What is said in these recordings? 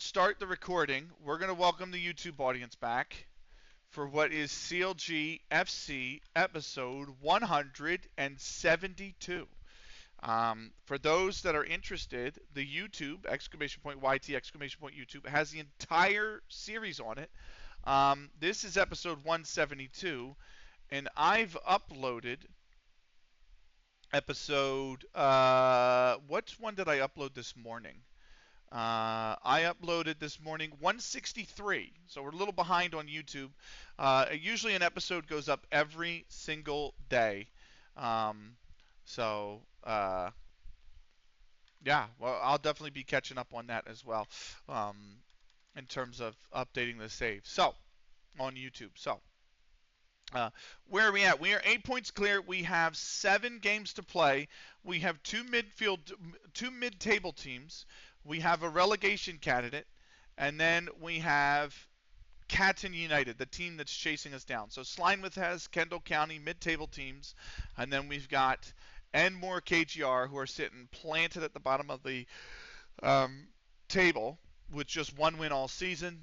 start the recording. We're going to welcome the YouTube audience back for what is CLG FC episode 172. For those that are interested, the YouTube, exclamation point YT, exclamation point YouTube, has the entire series on it. This is episode 172, and I've uploaded episode, what one did I upload this morning? I uploaded this morning 163, so we're a little behind on YouTube. Usually an episode goes up every single day. Yeah, well, I'll definitely be catching up on that as well in terms of updating the save. So, on YouTube. So, where are we at? We are 8 points clear. We have 7 games to play. We have two mid-table teams. We have a relegation candidate, and then we have Catton United, the team that's chasing us down. So Slinemouth has Kendall County mid-table teams, and then we've got Enmore KGR, who are sitting planted at the bottom of the table with just one win all season.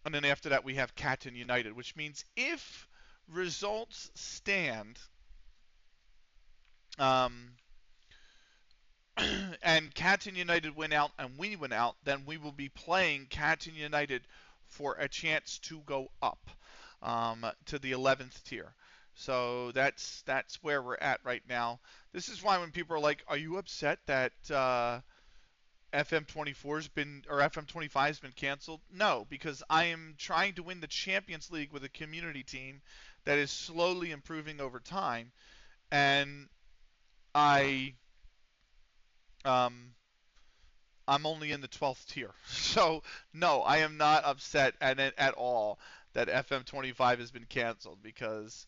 And then after that, we have Catton United, which means if results stand, and Catton United win out and we win out, then we will be playing Catton United for a chance to go up to the 11th tier. So that's where we're at right now. This is why when people are like, "Are you upset that FM24's been or FM25's been canceled?" No, because I am trying to win the Champions League with a community team that is slowly improving over time, and I'm only in the 12th tier. So, no, I am not upset at all that FM25 has been canceled, because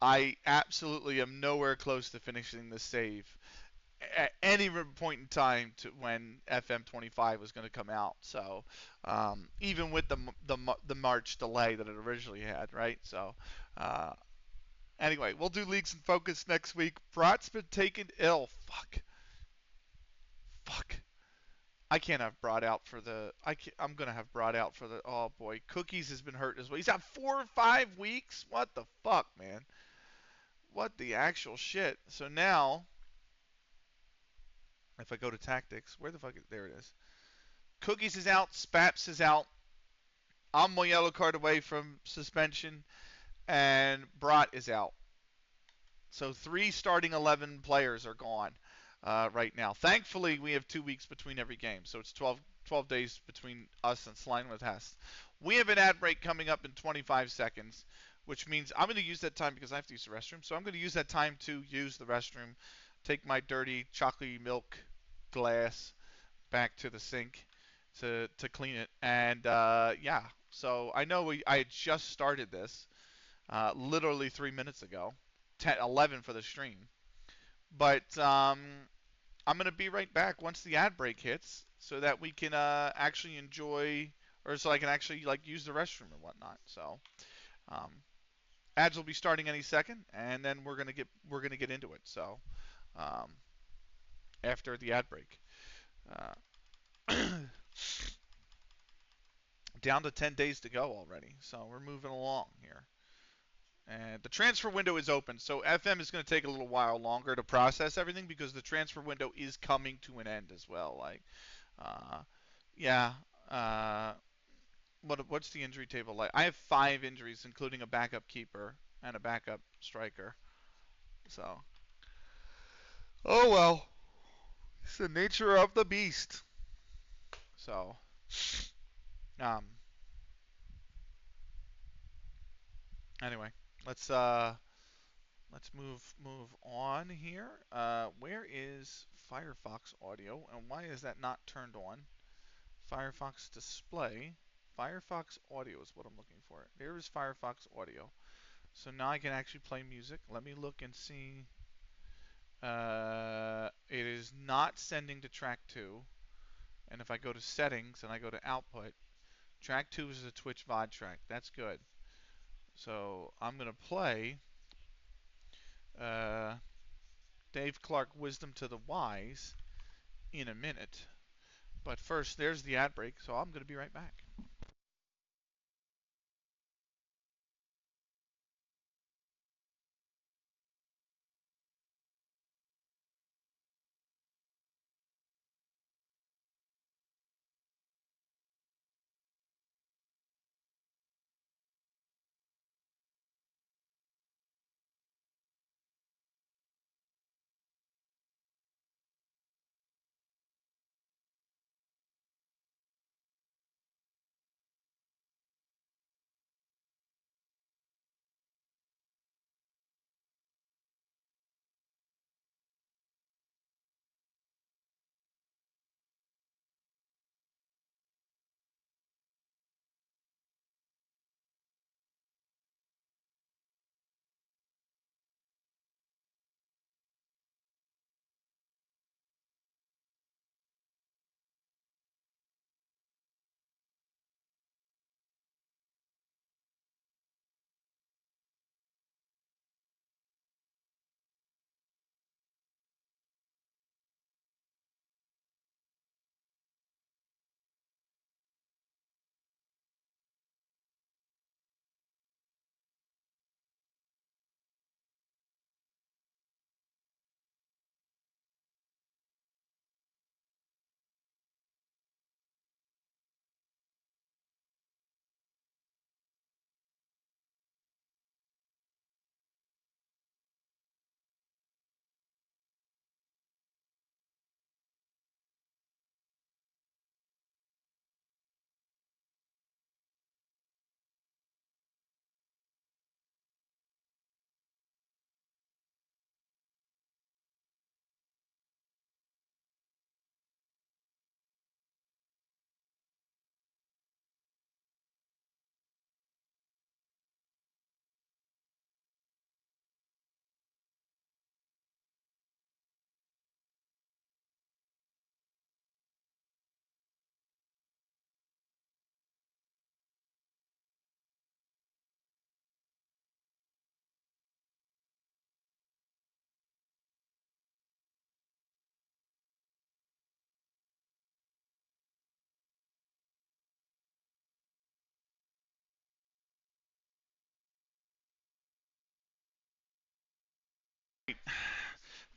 I absolutely am nowhere close to finishing the save at any point in time to when FM25 was going to come out. So, even with the March delay that it originally had, right? So, anyway, we'll do Leagues in Focus next week. Brat's been taken ill. Fuck. I can't have Brat out for the. I'm gonna have Brat out for the. Oh boy, Cookies has been hurt as well. He's out 4 or 5 weeks. What the fuck, man? What the actual shit? So now, if I go to tactics, where the fuck is there? It is. Cookies is out. Spaps is out. I'm 1 yellow card away from suspension, and Brat is out. So 3 starting 11 players are gone. Right now. Thankfully, we have 2 weeks between every game, so it's 12 days between us and Slinemouth Hest. We have an ad break coming up in 25 seconds, which means I'm going to use that time because I have to use the restroom. So I'm going to use that time to use the restroom, take my dirty chocolatey milk glass back to the sink to clean it, and yeah. So I know I had just started this literally 3 minutes ago, 11 for the stream. But I'm going to be right back once the ad break hits, so that we can actually enjoy, or so I can actually use the restroom and whatnot. So ads will be starting any second, and then we're gonna get into it. So after the ad break, down to 10 days to go already. So we're moving along here. And the transfer window is open, so FM is going to take a little while longer to process everything because the transfer window is coming to an end as well. What's the injury table like? I have 5 injuries, including a backup keeper and a backup striker. So, oh well, it's the nature of the beast. So, anyway. Let's move on here. Where is Firefox audio, and why is that not turned on? Firefox display. Firefox audio is what I'm looking for. There is Firefox audio. So now I can actually play music. Let me look and see. It is not sending to track 2. And if I go to settings and I go to output, track 2 is a Twitch VOD track. That's good. So I'm going to play Dave Clark Wisdom to the Wise in a minute. But first, there's the ad break, so I'm going to be right back.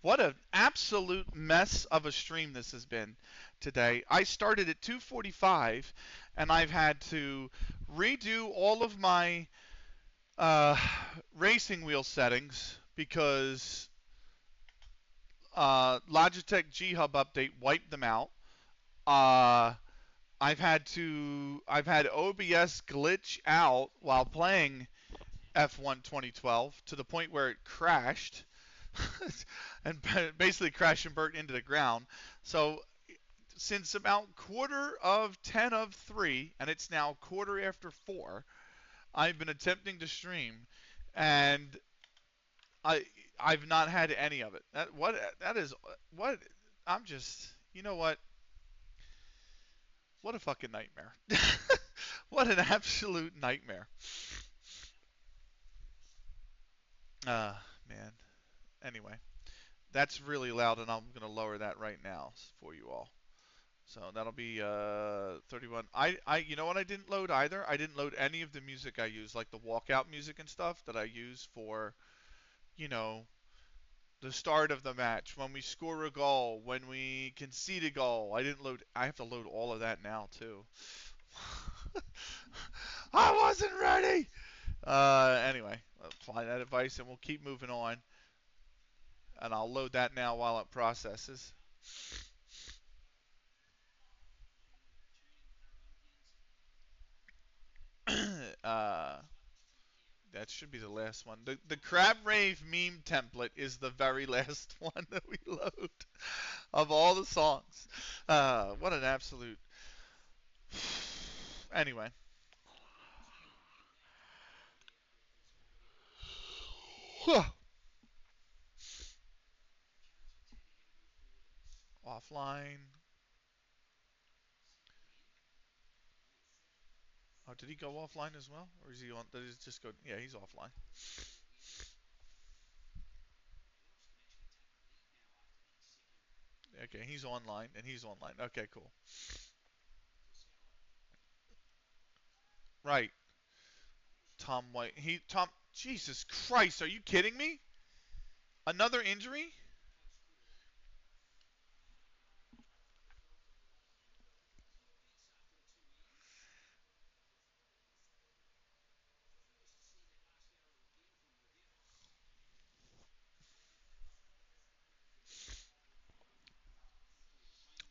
What an absolute mess of a stream this has been today. I started at 2:45, and I've had to redo all of my racing wheel settings because Logitech G Hub update wiped them out. Uh, I've had OBS glitch out while playing F1 2012 to the point where it crashed and basically crashed and burnt into the ground. So since about quarter of 10 of 3, and it's now quarter after 4, I've been attempting to stream, and I I've not had any of it. That is what I'm just, you know what? What a fucking nightmare. What an absolute nightmare. Man. Anyway, that's really loud, and I'm going to lower that right now for you all. So that'll be 31. You know what I didn't load either? I didn't load any of the music I use, like the walkout music and stuff that I use for, you know, the start of the match, when we score a goal, when we concede a goal. I didn't load. I have to load all of that now too. I wasn't ready. Anyway, apply that advice, and we'll keep moving on. And I'll load that now while it processes. uh, that should be the last one. The Crab Rave meme template is the very last one that we load of all the songs. What an absolute. Anyway. Offline. Oh, did he go offline as well? Or is he on? Did he just go? Yeah, he's offline. Okay, he's online, and he's online. Okay, cool. Right. Tom White. Tom. Jesus Christ, are you kidding me? Another injury?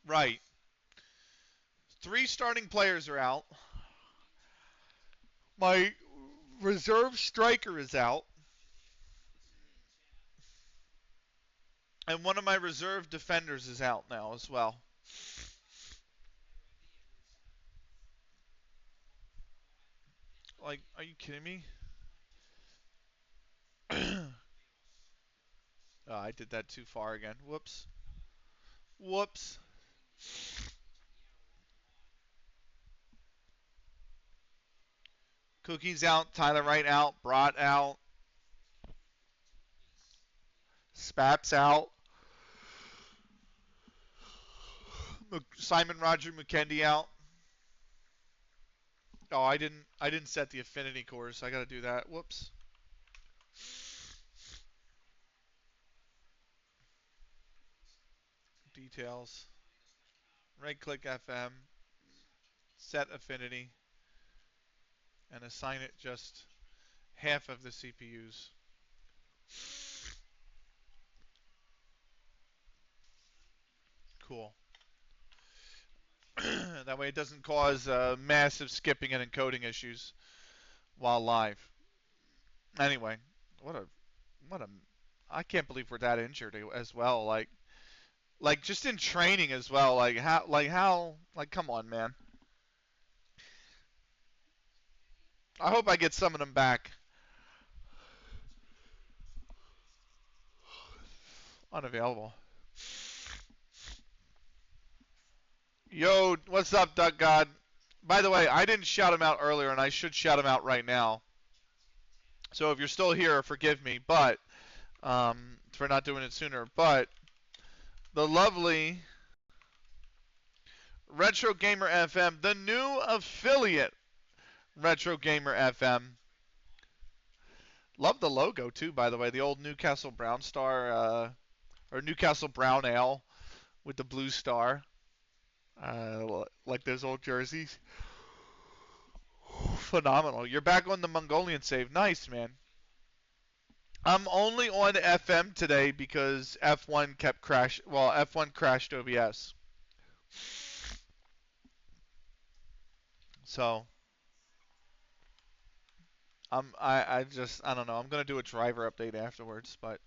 Right. Three starting players are out. My reserve striker is out. And one of my reserve defenders is out now as well. Like, are you kidding me? Oh, I did that too far again. Whoops. Whoops. Cookie's out. Tyler Wright out. Brott out. Spaps out. Simon Roger McKendy out. Oh, I didn't set the affinity course. I got to do that. Whoops. Details. Right click FM. Set affinity. And assign it just half of the CPUs. Cool. That way it doesn't cause massive skipping and encoding issues while live. Anyway, what a what a I can't believe we're that injured as well. Like just in training as well. Like come on, man. I hope I get some of them back. Unavailable. Yo, what's up, Duck God? By the way, I didn't shout him out earlier, and I should shout him out right now. So if you're still here, forgive me, but for not doing it sooner. But the lovely Retro Gamer FM, the new affiliate Retro Gamer FM. Love the logo too, by the way. The old Newcastle Brown Star or Newcastle Brown Ale with the blue star, like those old jerseys. Phenomenal. You're back on the Mongolian save. Nice, man. I'm only on FM today because F1 kept crash. Well, F1 crashed OBS. So I don't know. I'm gonna do a driver update afterwards, but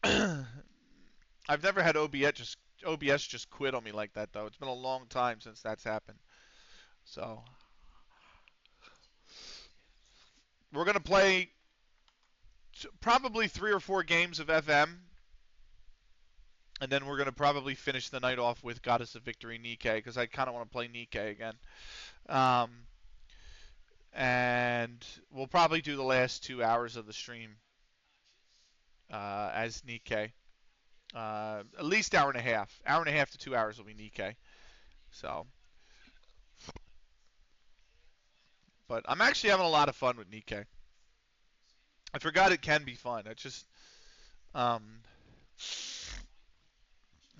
I've never had OBS just quit on me like that though. It's been a long time since that's happened. So we're gonna play probably 3 or 4 games of FM, and then we're gonna probably finish the night off with Goddess of Victory Nikkei because I kind of want to play Nikkei again. Um, and we'll probably do the last 2 hours of the stream as Nikkei. At least hour and a half. Hour and a half to 2 hours will be Nikkei. So, but I'm actually having a lot of fun with Nikkei. I forgot it can be fun. It just um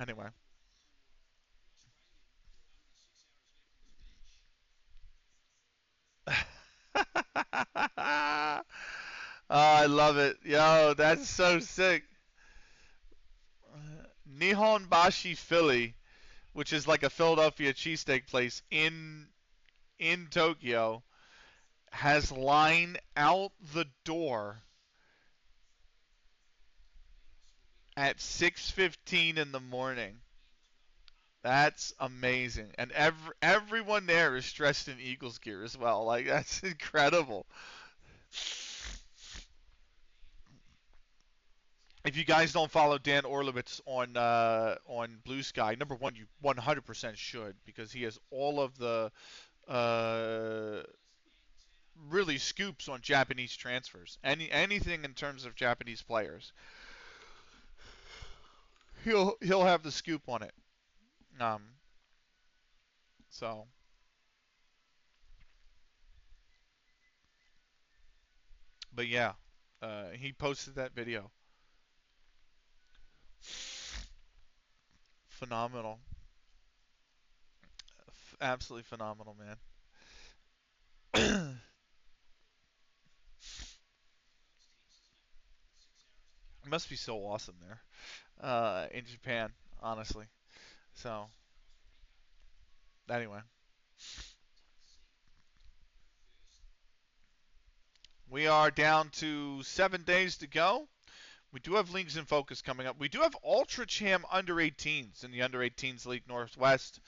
anyway. Oh, I love it. Yo, that's so sick. Nihon Bashi Philly, which is like a Philadelphia cheesesteak place in Tokyo, has line out the door at 6:15 in the morning. That's amazing. And everyone there is dressed in Eagles gear as well. Like that's incredible. If you guys don't follow Dan Orlovitz on Blue Sky, number one, you 100% should because he has all of the uh, really scoops on Japanese transfers. Anything in terms of Japanese players, he'll have the scoop on it. Um, so, but yeah, he posted that video. Phenomenal, absolutely phenomenal, man. It must be so awesome there in Japan, honestly. So, anyway, we are down to 7 days to go. We do have leagues in focus coming up. We do have Ultra Cham under 18s in the under 18s League Northwest,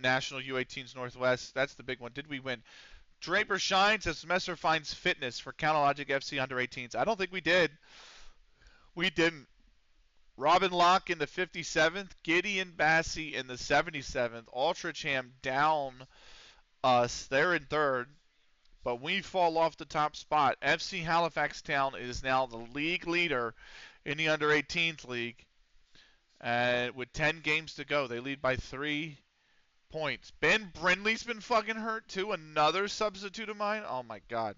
National U18s Northwest. That's the big one. Did we win? Draper shines as Messer finds fitness for Counterlogic FC under 18s. I don't think we did. We didn't. Robin Locke in the 57th, Gideon Bassey in the 77th, Ultra Cham down us. They're in third, but we fall off the top spot. FC Halifax Town is now the league leader in the under 18s league. And with 10 games to go, they lead by 3 points. Ben Brindley's been fucking hurt too. Another substitute of mine. Oh my god.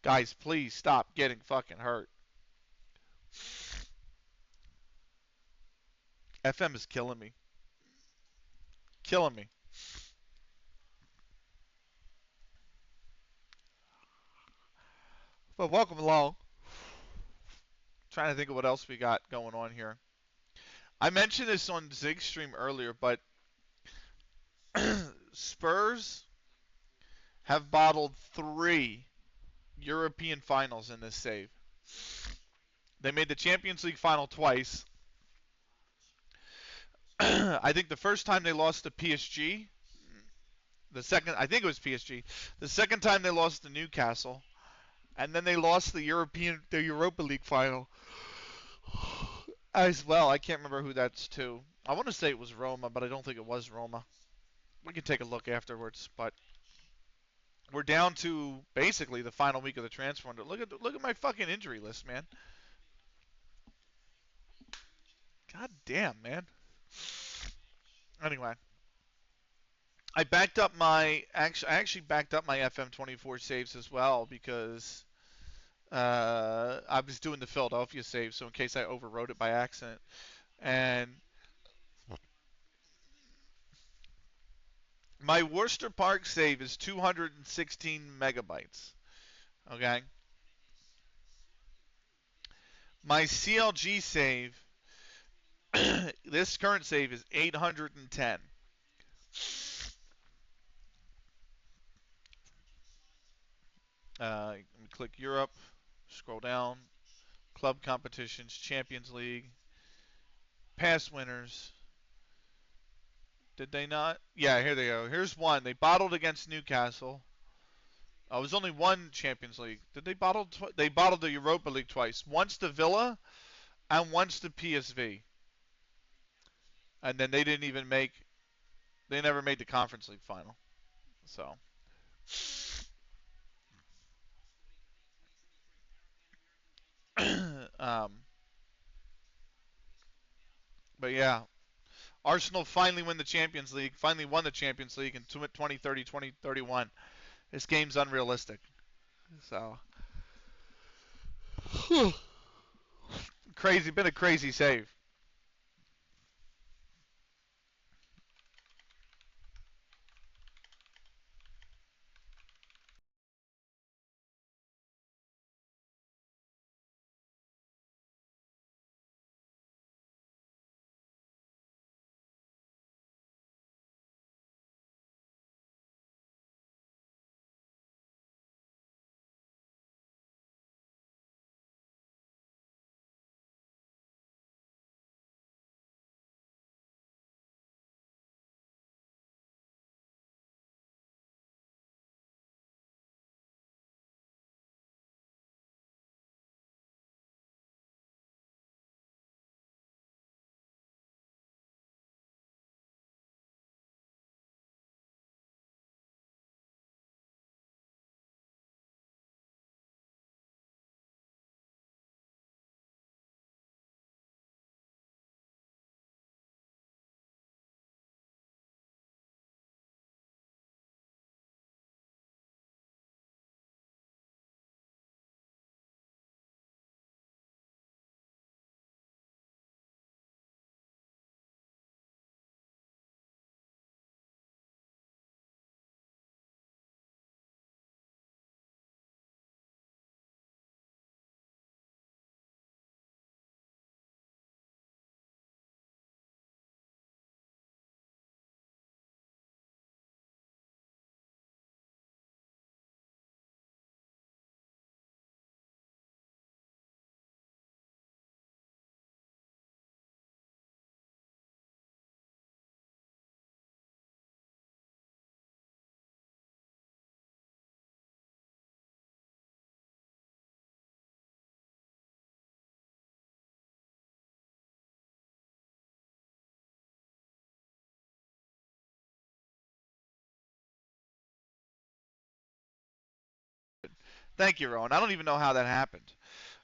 Guys, please stop getting fucking hurt. FM is killing me. Killing me. But welcome along. Trying to think of what else we got going on here. I mentioned this on Zig's stream earlier, but Spurs have bottled 3 European finals in this save. They made the Champions League final twice. I think the first time they lost to PSG. The second, I think it was PSG. The second time they lost to Newcastle, and then they lost the Europa League final as well. I can't remember who that's to. I want to say it was Roma, but I don't think it was Roma. We can take a look afterwards, but we're down to basically the final week of the transfer window. Look at my fucking injury list, man. God damn, man. Anyway, I actually backed up my FM24 saves as well because I was doing the Philadelphia save, so in case I overwrote it by accident. And my Worcester Park save is 216 megabytes. Okay. My CLG save, this current save is 810. Let me click Europe, scroll down, club competitions, Champions League, past winners. Did they not? Yeah, here they go. Here's one. They bottled against Newcastle. Oh, it was only one Champions League. Did they bottle? They bottled the Europa League twice. Once to Villa and once to PSV. And then they didn't even make. They never made the Conference League final. So. um, but yeah, Arsenal finally win the Champions League. Finally won the Champions League in 2030, 2031. This game's unrealistic. So. Crazy. Been a crazy save. Thank you, Rowan. I don't even know how that happened.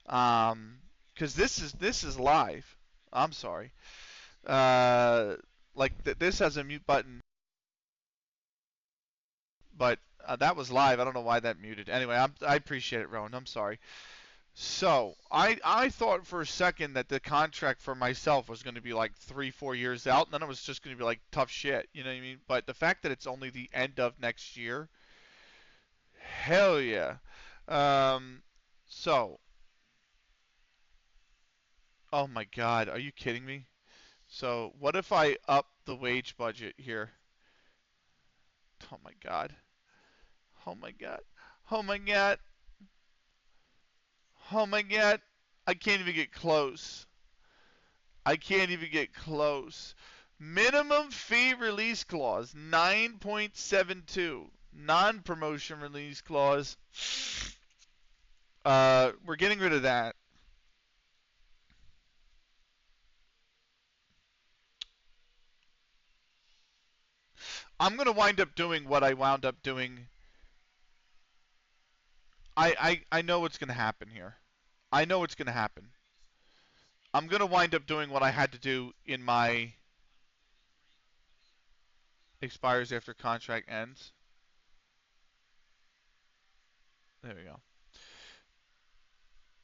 Because this is live. I'm sorry. Uh, like this has a mute button, but that was live. I don't know why that muted. Anyway, I appreciate it, Rowan. I'm sorry. So I thought for a second that the contract for myself was going to be like 3-4 years out, and then it was just going to be like tough shit. You know what I mean? But the fact that it's only the end of next year, hell yeah. Um, so, oh my God, are you kidding me? So what if I up the wage budget here? Oh my God. Oh my God. Oh my God. Oh my God. I can't even get close. I can't even get close. Minimum fee release clause 9.72. Non-promotion release clause. We're getting rid of that. I'm gonna wind up doing what I wound up doing. I know what's gonna happen here. I know what's gonna happen. I'm gonna wind up doing what I had to do in my expires after contract ends. There we go.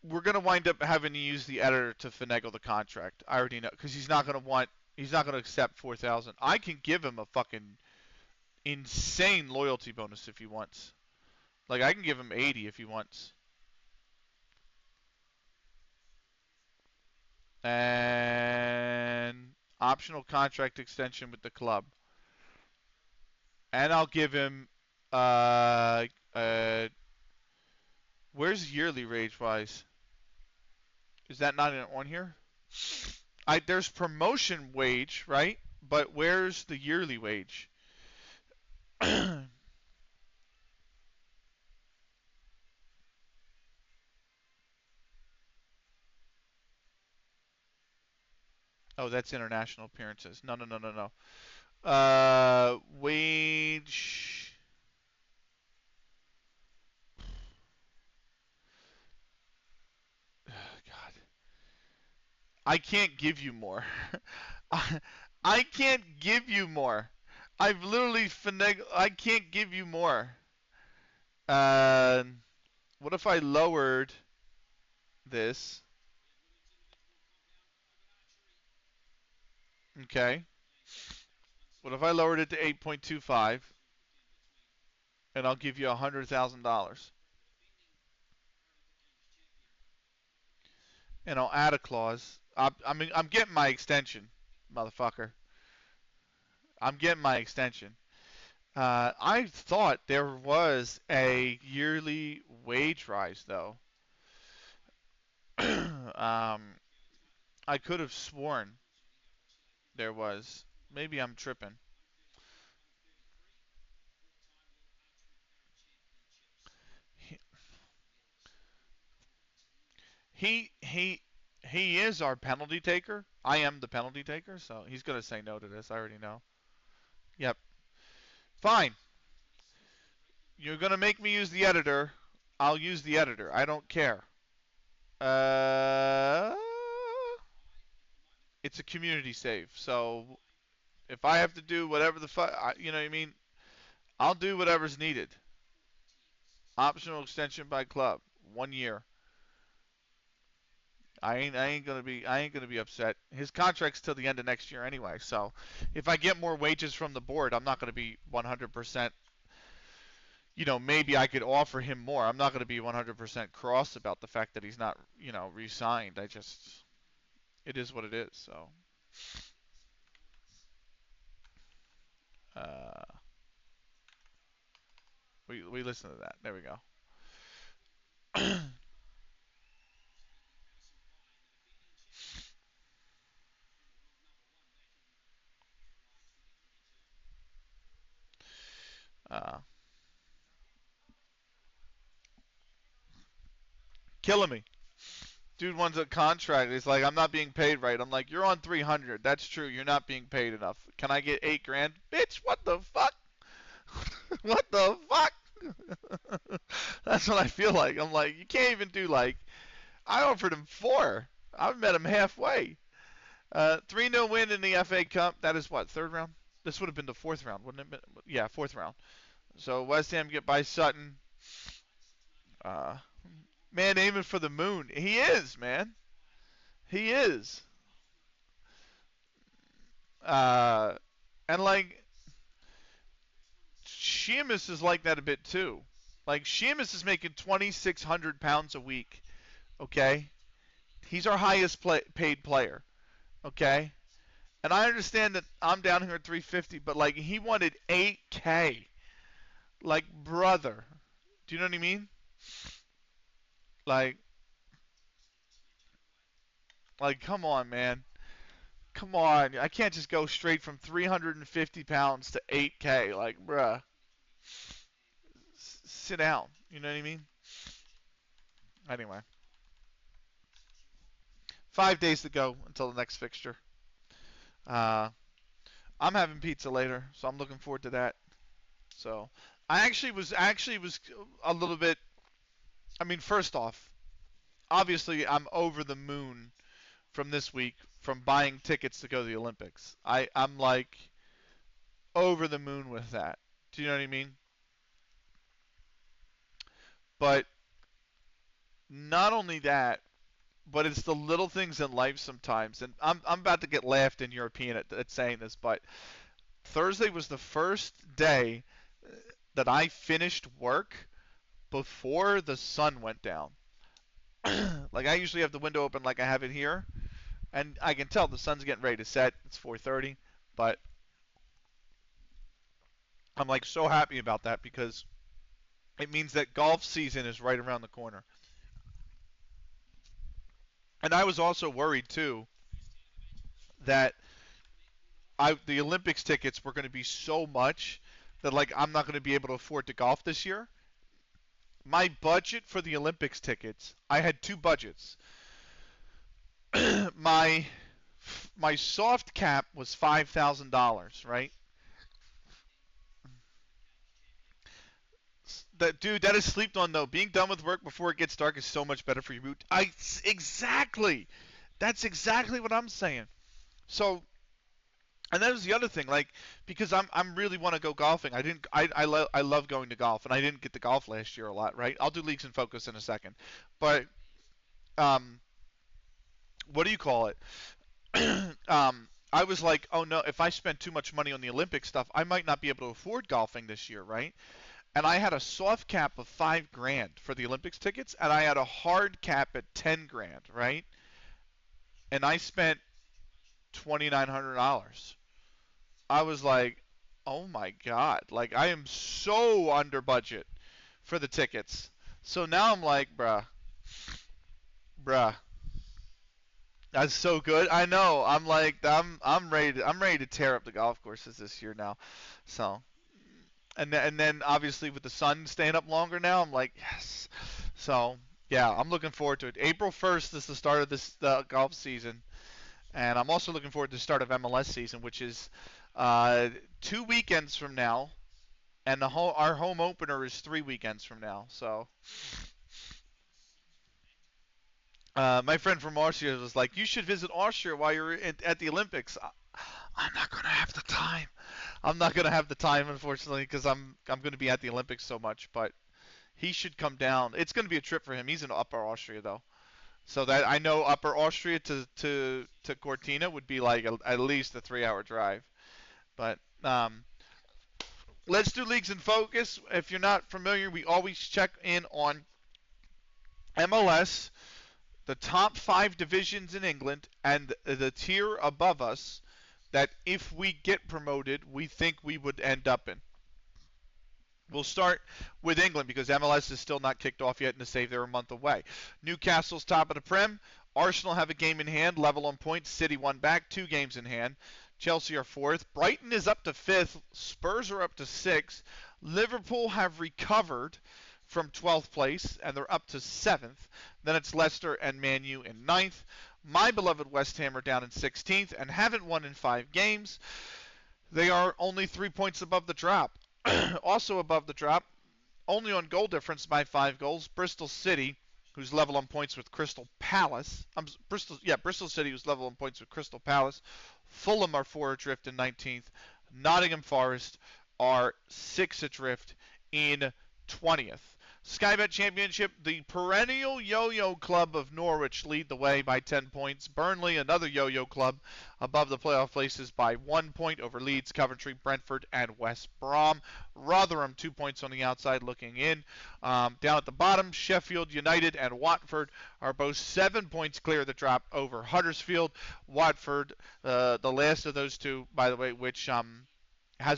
We're gonna wind up having to use the editor to finagle the contract. I already know because he's not gonna accept 4,000. I can give him a fucking insane loyalty bonus if he wants. Like I can give him 80 if he wants. And optional contract extension with the club. And I'll give him uh uh where's yearly wage wise? Is that not on here? There's promotion wage, right? But where's the yearly wage? Oh, that's international appearances. No, no, no, no, no. Wage. God, I can't give you more. I can't give you more. I've literally finagled. I can't give you more. Uh, what if I lowered this? Okay. What if I lowered it to 8.25, and I'll give you $100,000, and I'll add a clause. I mean, I'm getting my extension, motherfucker. I'm getting my extension. I thought there was a yearly wage rise, though. I could have sworn there was. Maybe I'm tripping. He he he is our penalty taker. I am the penalty taker, so he's gonna say no to this. I already know. Yep. Fine. You're gonna make me use the editor. I'll use the editor. I don't care. Uh, it's a community save, so if I have to do whatever the fuck, you know what I mean, I'll do whatever's needed. Optional extension by club, 1 year. I ain't gonna be upset. His contract's till the end of next year anyway, so if I get more wages from the board, I'm not gonna be 100%. Maybe I could offer him more. I'm not gonna be 100% cross about the fact that he's not, re-signed. It is what it is. So, uh, we listen to that. There we go. uh, Killing me. Dude wants a contract. He's like, I'm not being paid right. I'm like, you're on 300. That's true. You're not being paid enough. Can I get 8 grand? Bitch, what the fuck? What the fuck? That's what I feel like. I'm like, you can't even do like. I offered him 4. I met him halfway. 3-0 win in the FA Cup. That is what, third round? This would have been the fourth round, wouldn't it? Yeah, fourth round. So West Ham get by Sutton. Uh, man, aiming for the moon. He is, man. He is. Uh, and like Sheamus is like that a bit too. Like Sheamus is making £2,600 a week. Okay, he's our highest paid player. Okay, and I understand that I'm down here at 350, but like he wanted 8K. Like brother, do you know what I mean? Like, come on, man. Come on. I can't just go straight from 350 pounds to 8K. Like, bruh, sit down. You know what I mean? Anyway, 5 days to go until the next fixture. Uh, I'm having pizza later, so I'm looking forward to that. So, I actually was a little bit. I mean, first off, obviously I'm over the moon from this week from buying tickets to go to the Olympics. I'm like over the moon with that. Do you know what I mean? But not only that, but it's the little things in life sometimes. And I'm about to get laughed in European at saying this, but Thursday was the first day that I finished work before the sun went down. Like I usually have the window open like I have it here, and I can tell the sun's getting ready to set. It's 4:30, but I'm like so happy about that because it means that golf season is right around the corner. And I was also worried too that the Olympics tickets were going to be so much that like I'm not going to be able to afford to golf this year. My budget for the Olympics tickets, I had two budgets. my my soft cap was $5,000, right? That dude, that is slept on though. Being done with work before it gets dark is so much better for your mood. Exactly. That's exactly what I'm saying. So, and that was the other thing, like because I'm really want to go golfing. I love going to golf, and I didn't get to golf last year a lot, right? I'll do leagues and focus in a second, but um, what do you call it? I was like, oh no, if I spend too much money on the Olympic stuff, I might not be able to afford golfing this year, right? And I had a soft cap of 5 grand for the Olympics tickets, and I had a hard cap at 10 grand, right? And I spent $2,900. I was like, oh my god, like I am so under budget for the tickets. So now I'm like, bruh, that's so good. I know. I'm like, I'm ready to tear up the golf courses this year now. So, and then obviously with the sun staying up longer now, I'm like, yes. So yeah, I'm looking forward to it. April 1st is the start of this golf season, and I'm also looking forward to the start of MLS season, which is 2 weekends from now, and our home opener is 3 weekends from now. So my friend from Austria was like, "You should visit Austria while you're at the Olympics." I'm not gonna have the time. I'm not gonna have the time, unfortunately, because I'm gonna be at the Olympics so much. But he should come down. It's gonna be a trip for him. He's in Upper Austria though, so that I know Upper Austria to Cortina would be like at least a 3-hour drive. But let's do leagues in focus. If you're not familiar, we always check in on MLS, the top 5 divisions in England, and the tier above us that if we get promoted, we think we would end up in. We'll start with England because MLS is still not kicked off yet, and to save they're a month away. Newcastle's top of the Prem. Arsenal have a game in hand, level on points. City one back, 2 games in hand. Chelsea are 4th. Brighton is up to 5th. Spurs are up to 6th. Liverpool have recovered from 12th place, and they're up to 7th. Then it's Leicester and Man U in 9th. My beloved West Ham are down in 16th and haven't won in 5 games. They are only 3 points above the drop. Also above the drop, only on goal difference by 5 goals. Bristol City, who's level on points with Crystal Palace. Bristol City, who's level on points with Crystal Palace. Fulham are 4 adrift in 19th. Nottingham Forest are 6 adrift in 20th. Sky Bet Championship, the perennial yo-yo club of Norwich lead the way by 10 points. Burnley, another yo-yo club, above the playoff places by 1 point over Leeds, Coventry, Brentford, and West Brom. Rotherham, 2 points on the outside looking in. Down at the bottom, Sheffield United and Watford are both 7 points clear of the drop over Huddersfield. Watford, the last of those two, by the way, which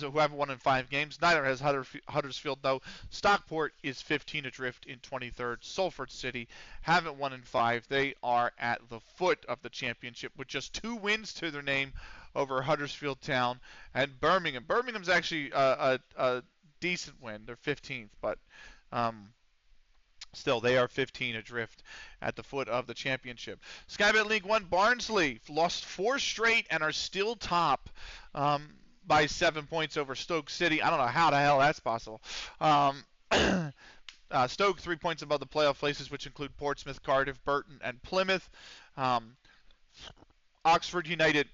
who haven't won in 5 games. Neither has Huddersfield, though. Stockport is 15 adrift in 23rd. Salford City haven't won in 5. They are at the foot of the championship with just 2 wins to their name over Huddersfield Town and Birmingham. Birmingham's actually a decent win. They're 15th, but still, they are 15 adrift at the foot of the championship. Sky Bet League 1, Barnsley lost 4 straight and are still top. By 7 points over Stoke City. I don't know how the hell that's possible. Stoke 3 points above the playoff places, which include Portsmouth, Cardiff, Burton, and Plymouth. Oxford United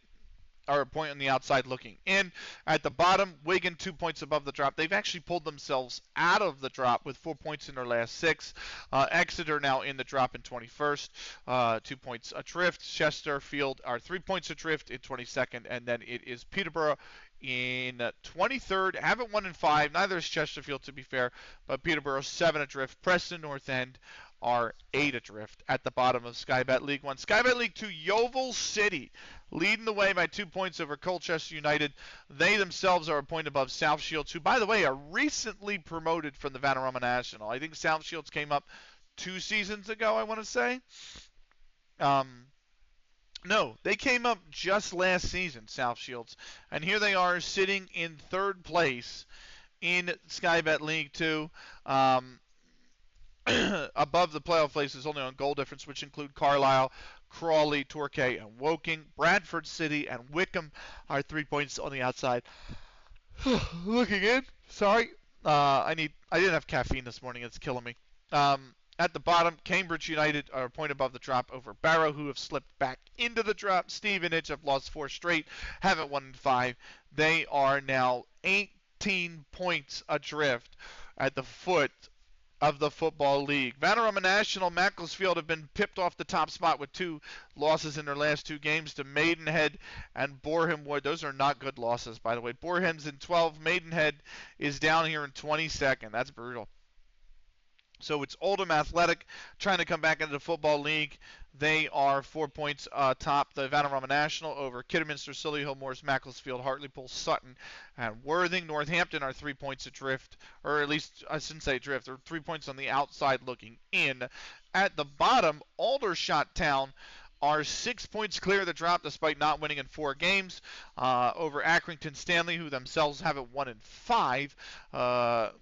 are a point on the outside looking in. At the bottom, Wigan 2 points above the drop. They've actually pulled themselves out of the drop with 4 points in their last 6. Exeter now in the drop in 21st, 2 points adrift. Chesterfield are 3 points adrift in 22nd, and then it is Peterborough in 23rd. Haven't won in 5. Neither is Chesterfield, to be fair, but Peterborough 7 adrift. Preston North End are 8 adrift at the bottom of Sky Bet League 1. Sky Bet League 2, Yeovil City leading the way by 2 points over Colchester United. They themselves are a point above South Shields, who, by the way, are recently promoted from the Vanarama National. I think South Shields came up 2 seasons ago, I want to say. No, they came up just last season, South Shields. And here they are sitting in 3rd place in Sky Bet League 2. Above the playoff places only on goal difference, which include Carlisle, Crawley, Torquay, and Woking. Bradford City and Wickham are 3 points on the outside. Looking in. Sorry. I didn't have caffeine this morning. It's killing me. At the bottom, Cambridge United are a point above the drop over Barrow, who have slipped back into the drop. Stevenage have lost 4 straight, haven't won in 5. They are now 18 points adrift at the foot of the Football League. Vanarama National, Macclesfield have been pipped off the top spot with 2 losses in their last 2 games to Maidenhead and Boreham Wood. Those are not good losses, by the way. Boreham's in 12. Maidenhead is down here in 22nd. That's brutal. So it's Oldham Athletic trying to come back into the Football League. They are 4 points top the Vanarama National over Kidderminster, Solihull, Moors, Macclesfield, Hartlepool, Sutton, and Worthing. Northampton are 3 points adrift, or at least I shouldn't say adrift. They're 3 points on the outside looking in. At the bottom, Aldershot Town are 6 points clear of the drop despite not winning in 4 games over Accrington Stanley, who themselves haven't won in 5.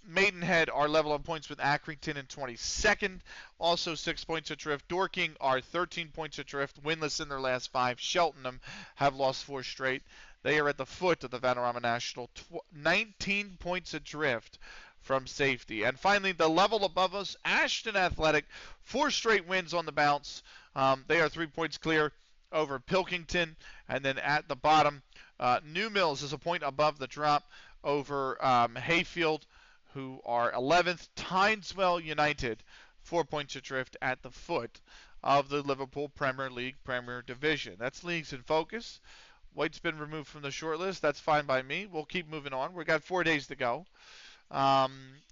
Maidenhead are level on points with Accrington in 22nd, also 6 points adrift. Dorking are 13 points adrift, winless in their last 5. Cheltenham have lost 4 straight. They are at the foot of the Vanarama National, 19 points adrift from safety. And finally, the level above us, Ashton Athletic, 4 straight wins on the bounce. They are 3 points clear over Pilkington. And then at the bottom, New Mills is a point above the drop over Hayfield, who are 11th. Tyneswell United, 4 points adrift at the foot of the Liverpool Premier League Premier Division. That's leagues in focus. White's been removed from the shortlist. That's fine by me. We'll keep moving on. We've got 4 days to go.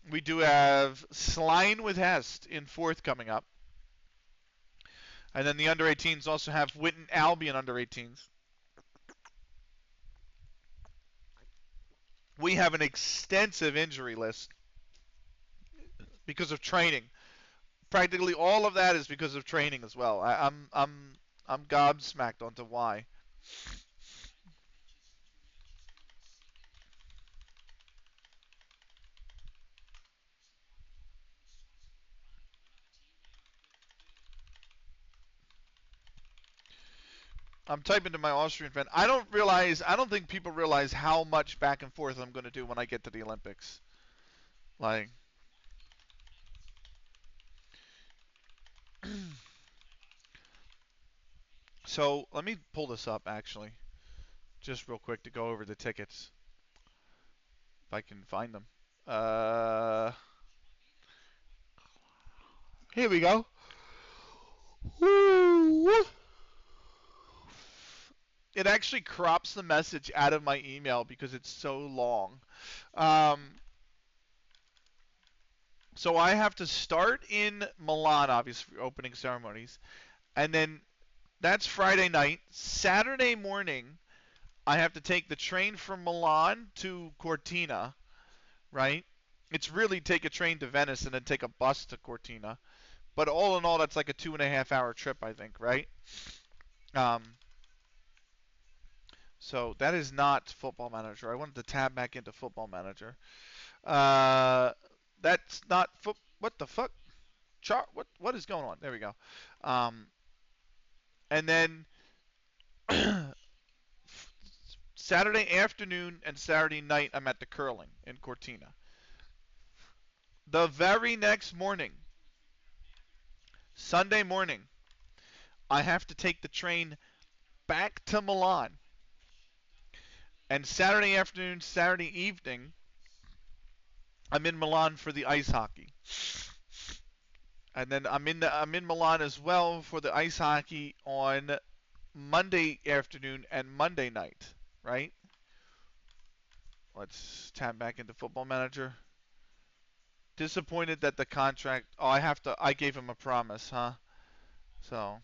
We do have Slane with Hest in 4th coming up. And then the under-18s also have Whitton Albion under-18s. We have an extensive injury list because of training. Practically all of that is because of training as well. I'm gobsmacked onto why. I'm typing to my Austrian friend. I don't think people realize how much back and forth I'm going to do when I get to the Olympics. Like, So let me pull this up actually, just real quick to go over the tickets, if I can find them. Here we go. Woo! It actually crops the message out of my email because it's so long. Um, so I have to start in Milan, obviously, for opening ceremonies, and then that's Friday night. Saturday morning, I have to take the train from Milan to Cortina, right? It's really take a train to Venice and then take a bus to Cortina. But all in all, that's like a 2.5 hour trip, I think, right? Um, so that is not Football Manager. I wanted to tab back into Football Manager. Uh, that's not foot. What the fuck? What is going on? There we go. Um, and then Saturday afternoon and Saturday night, I'm at the curling in Cortina. The very next morning, Sunday morning, I have to take the train back to Milan. And Saturday afternoon, Saturday evening, I'm in Milan for the ice hockey. And then I'm in Milan as well for the ice hockey on Monday afternoon and Monday night, right? Let's tab back into Football Manager. Disappointed that the contract. Oh, I gave him a promise, huh? So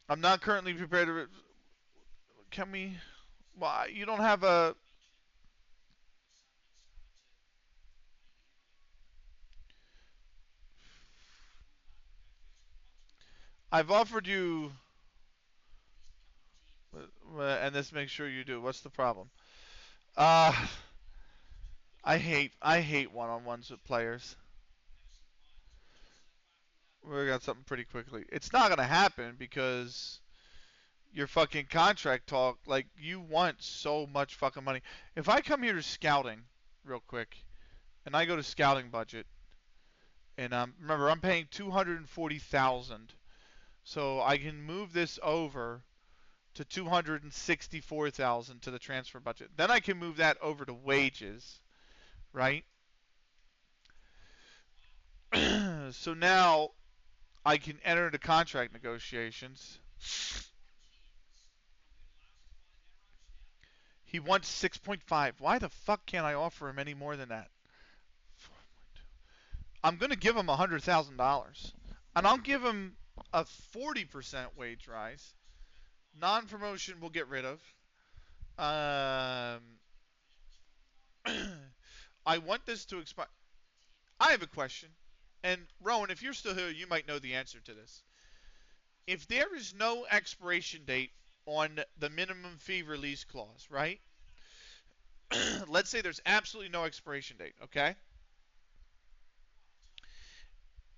I'm not currently prepared to. Can we? Well, you don't have a. I've offered you, and this makes sure you do. What's the problem? Uh, I hate one-on-ones with players. We got something pretty quickly. It's not gonna happen because your fucking contract talk. Like you want so much fucking money. If I come here to scouting, real quick, and I go to scouting budget, and remember I'm paying 240,000, so I can move this over to 264,000 to the transfer budget. Then I can move that over to wages, right? So now I can enter into contract negotiations. He wants 6.5. Why the fuck can't I offer him any more than that? I'm going to give him $100,000. And I'll give him a 40% wage rise. Non-promotion we'll get rid of. Um, I want this to expire. I have a question. And Rowan, if you're still here, you might know the answer to this. If there is no expiration date on the minimum fee release clause, right? Let's say there's absolutely no expiration date, okay?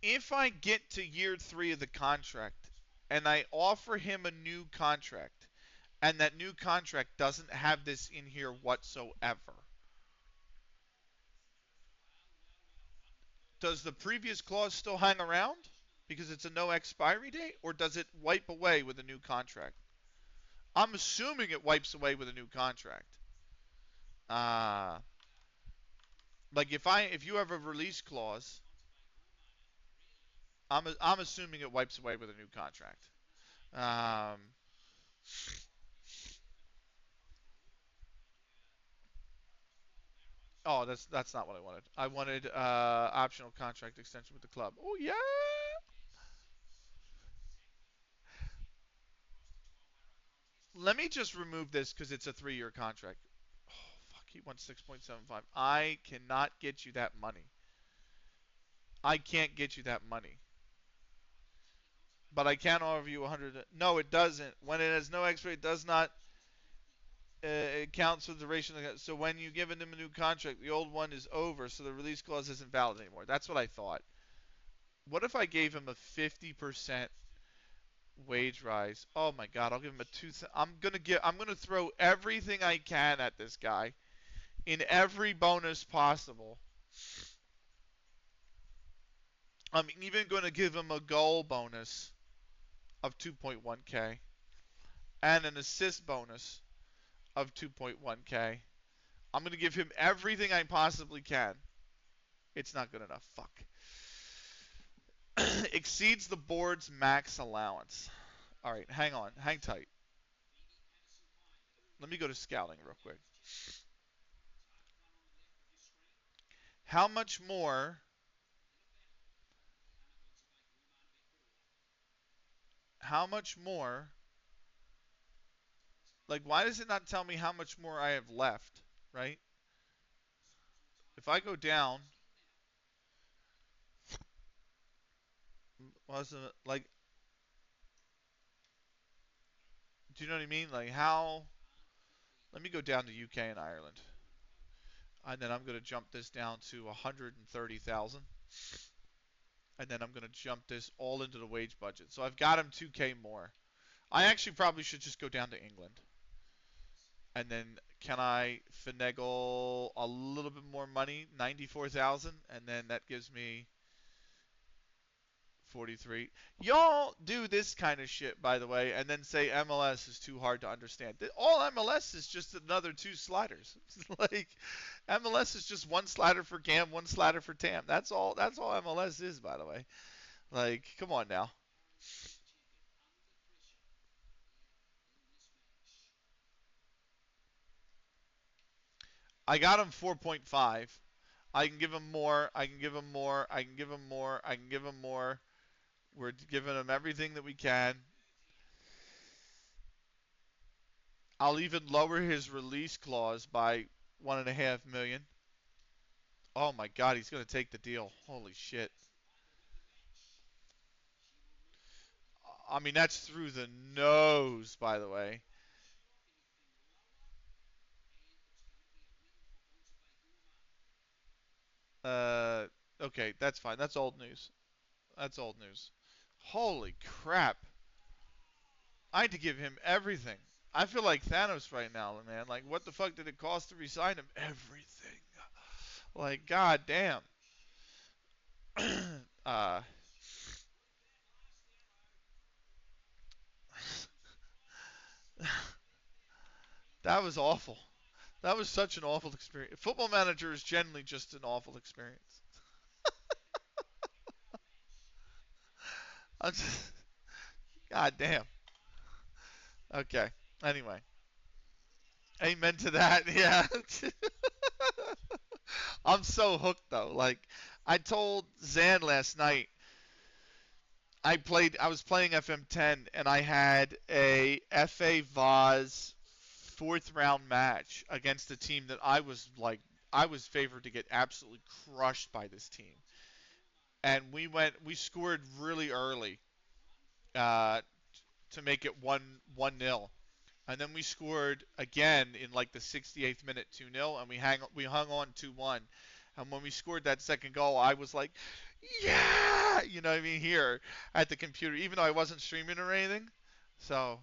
If I get to year 3 of the contract and I offer him a new contract and that new contract doesn't have this in here whatsoever, does the previous clause still hang around because it's a no expiry date, or does it wipe away with a new contract? I'm assuming it wipes away with a new contract. Uh, like if you have a release clause, I'm assuming it wipes away with a new contract. Um, oh, that's not what I wanted. I wanted optional contract extension with the club. Oh yeah. Let me just remove this because it's a 3-year contract. Oh fuck, he wants 6.75. I cannot get you that money. I can't get you that money. But I can offer you 100. No, it doesn't. When it has no expiry, it does not. It counts for the duration. So when you give him a new contract, the old one is over, so the release clause isn't valid anymore. That's what I thought. What if I gave him a 50% wage rise? Oh my God, I'll give him a two. I'm gonna throw everything I can at this guy in every bonus possible. I'm even going to give him a goal bonus of 2.1k and an assist bonus of 2.1k. I'm going to give him everything I possibly can. It's not good enough. Fuck. Exceeds the board's max allowance. All right, hang on. Hang tight. Let me go to scouting real quick. How much more? How much more? Like, why does it not tell me how much more I have left? Right? If I go down, wasn't like, do you know what I mean? Like, how? Let me go down to UK and Ireland, and then I'm going to jump this down to 130,000, and then I'm going to jump this all into the wage budget. So I've got him 2k more. I actually probably should just go down to England. And then can I finagle a little bit more money, 94,000, and then that gives me 43. Y'all do this kind of shit, by the way, and then say MLS is too hard to understand. All MLS is just another two sliders. Like MLS is just one slider for Cam, one slider for Tam. That's all. That's all MLS is, by the way. Like, come on now. I got him 4.5. I can give him more. I can give him more. I can give him more. I can give him more. We're giving him everything that we can. I'll even lower his release clause by 1.5 million. Oh my God, he's gonna take the deal. Holy shit. I mean, that's through the nose, by the way. Uh, okay, that's fine. That's old news. That's old news. Holy crap. I had to give him everything. I feel like Thanos right now, man. Like, what the fuck did it cost to resign him? Everything. Like, god damn. uh, that was awful. That was such an awful experience. Football Manager is generally just an awful experience. I'm just, god damn. Okay. Anyway, amen to that. Yeah. I'm so hooked though. Like I told Zan last night, I was playing FM10 and I had a FA Vaz fourth round match against a team that I was favored to get absolutely crushed by this team. And we scored really early uh, to make it 1-0. And then we scored again in like the 68th minute 2-0, and we hung on 2-1. And when we scored that second goal, I was like, yeah, you know what I mean, here at the computer, even though I wasn't streaming or anything. So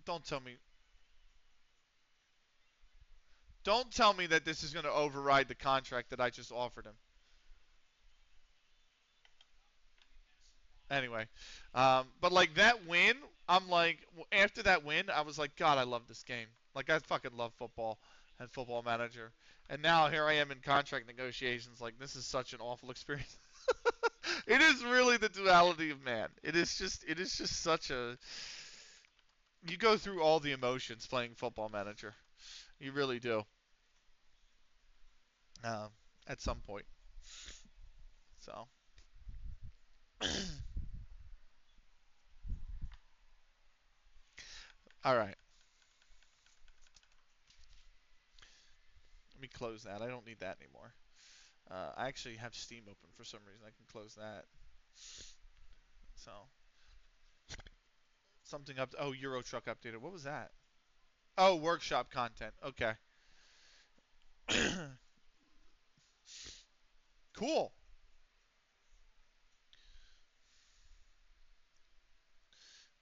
don't tell me, don't tell me that this is going to override the contract that I just offered him. Anyway, but like that win, I'm like after that win, I was like, God, I love this game. Like I fucking love football and Football Manager. And now here I am in contract negotiations. Like this is such an awful experience. It is really the duality of man. It is just such a. You go through all the emotions playing Football Manager. You really do. Um, at some point. So, all right. Let me close that. I don't need that anymore. I actually have Steam open for some reason. I can close that. So something up. Oh, Euro Truck updated. What was that? Oh, workshop content. Okay. Cool.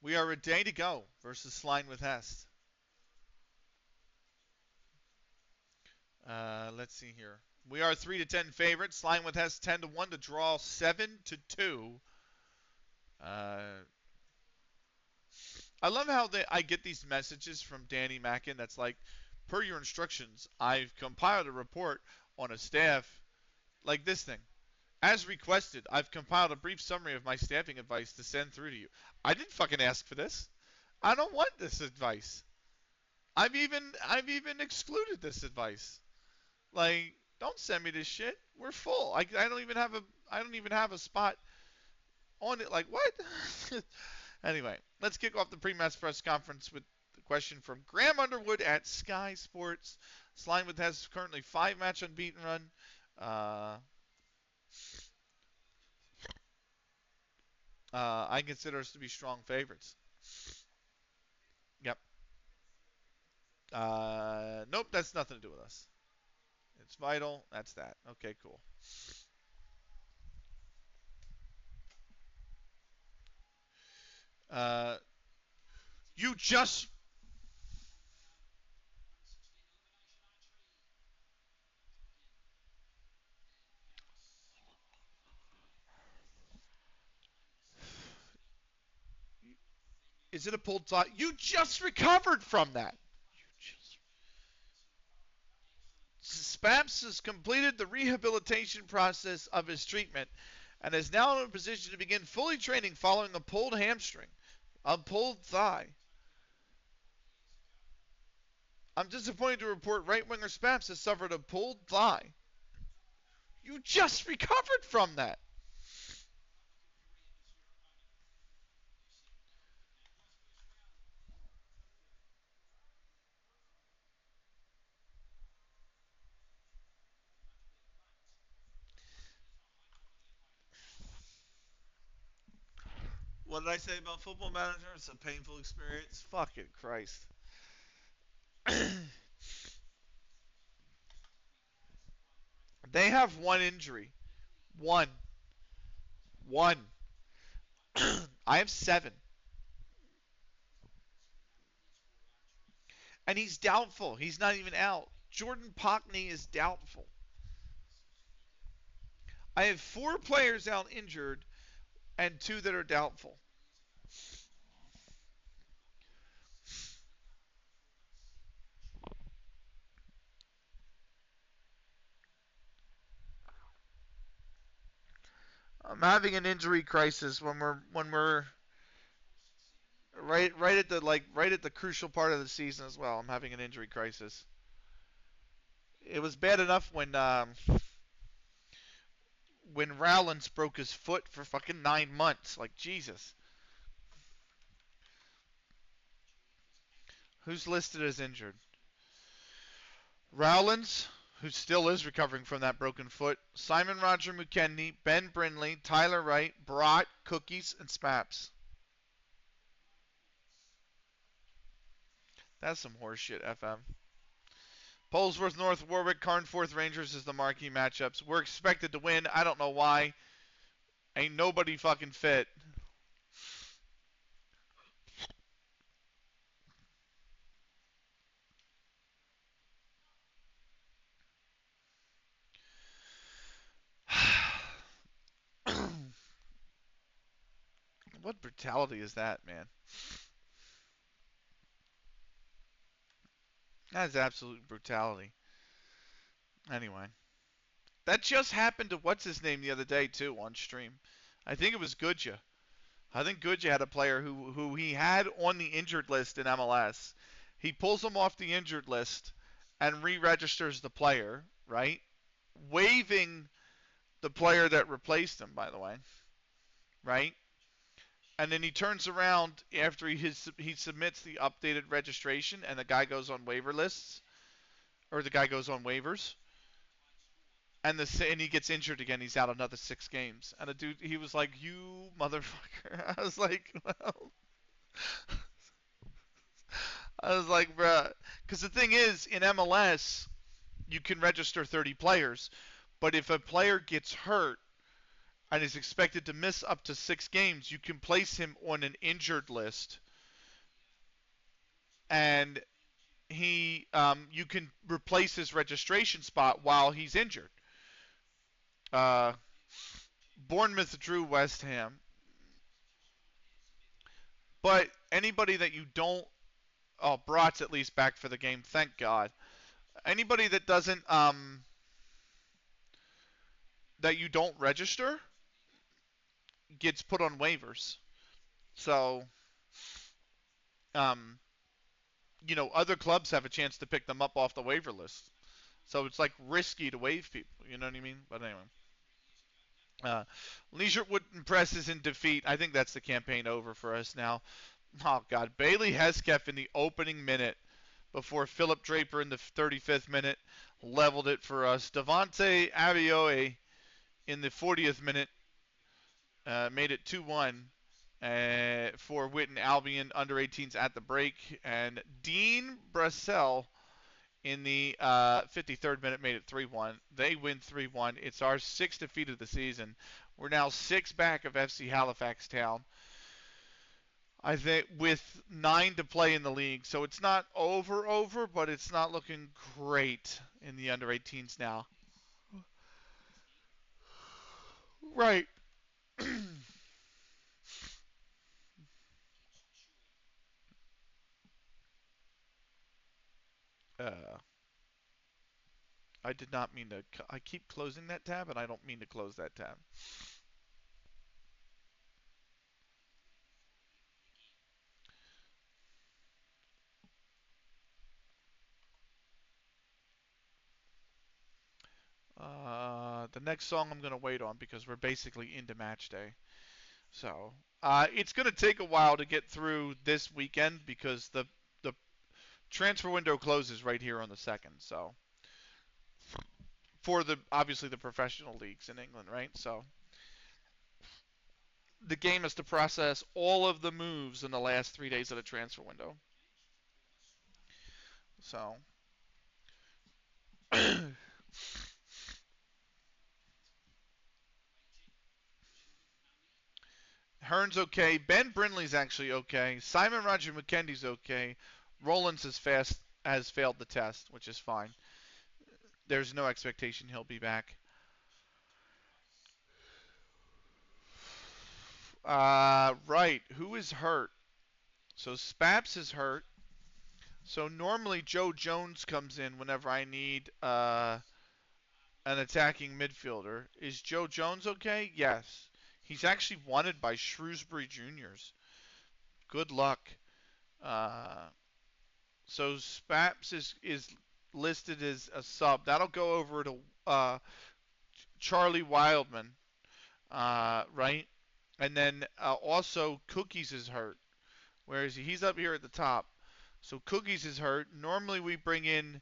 We are a day to go versus Slime with Hest. Let's see here. We are 3-10 favorites. Slingwith has 10-1 to draw 7-2. Uh, I love how I get these messages from Danny Mackin that's like, per your instructions, I've compiled a report on a staff like this thing. As requested, I've compiled a brief summary of my staffing advice to send through to you. I didn't fucking ask for this. I don't want this advice. I've even excluded this advice. Like, don't send me this shit. We're full. I don't even have a spot on it. Like what? Anyway, let's kick off the pre-match press conference with the question from Graham Underwood at Sky Sports. Slingwith has currently 5-match unbeaten run. I consider us to be strong favorites. Yep. Nope, that's nothing to do with us. It's vital. That's that. Okay, cool. Uh, you just. Is it a pulled thigh? You just recovered from that. Spaps has completed the rehabilitation process of his treatment and is now in a position to begin fully training following a pulled hamstring, a pulled thigh. I'm disappointed to report right winger Spaps has suffered a pulled thigh. You just recovered from that. What did I say about Football Manager? It's a painful experience. Fucking Christ. They have one injury. One. One. I have 7. And he's doubtful. He's not even out. Jordan Pockney is doubtful. I have 4 players out injured and 2 that are doubtful. I'm having an injury crisis when we're right at the right at the crucial part of the season as well. I'm having an injury crisis. It was bad enough when Rowlands broke his foot for fucking 9 months. Like Jesus. Who's listed as injured? Rowlands, who still is recovering from that broken foot. Simon Roger McKenney, Ben Brindley, Tyler Wright, Brott, Cookies, and Spaps. That's some horseshit, FM. Polesworth, North Warwick, Carnforth, Rangers is the marquee matchups. We're expected to win. I don't know why. Ain't nobody fucking fit. What brutality is that, man? That is absolute brutality. Anyway. That just happened to what's his name the other day too on stream. I think it was Goodja. I think Goodja had a player who he had on the injured list in MLS. He pulls him off the injured list and re-registers the player, right? Waiving the player that replaced him, by the way, right? And then he turns around after he submits the updated registration and the guy goes on waiver lists or the guy goes on waivers and he gets injured again. He's out another 6 games. And the dude, he was like, "You motherfucker!" I was like, "Well," I was like, "Bruh," because the thing is, in MLS, you can register 30 players, but if a player gets hurt and is expected to miss up to 6 games, you can place him on an injured list, and you can replace his registration spot while he's injured. Uh, Bournemouth drew West Ham, but anybody that you don't, oh, Brat's at least back for the game, thank God. Anybody that doesn't, that you don't register gets put on waivers. So, um, other clubs have a chance to pick them up off the waiver list. So it's like risky to waive people. You know what I mean? But anyway. Leisure Wooden Press is in defeat. I think that's the campaign over for us now. Oh, God. Bailey Hesketh in the opening minute before Philip Draper in the 35th minute leveled it for us. Devontae Abioye in the 40th minute made it 2-1 for Witten Albion under 18s at the break. And Dean Brassell in the 53rd minute made it 3-1. They win 3-1. It's our sixth defeat of the season. We're now 6 back of FC Halifax Town. I think with 9 to play in the league. So it's not over, but it's not looking great in the under 18s now. Right. I did not mean to. I keep closing that tab, and I don't mean to close that tab. The next song I'm going to wait on because we're basically into match day. So it's going to take a while to get through this weekend because the transfer window closes right here on the 2nd. So for the obviously the professional leagues in England, right? So the game has to process all of the moves in the last 3 days of the transfer window. So Hearn's okay. Ben Brindley's actually okay. Simon Roger McKendy's okay. Rollins has failed the test, which is fine. There's no expectation he'll be back. Right. Who is hurt? So Spaps is hurt. So normally Joe Jones comes in whenever I need an attacking midfielder. Is Joe Jones okay? Yes. He's actually wanted by Shrewsbury Juniors. Good luck. Uh, so Spaps is listed as a sub. That'll go over to Charlie Wildman, right? And then also Cookies is hurt. Where is he? He's up here at the top. So Cookies is hurt. Normally we bring in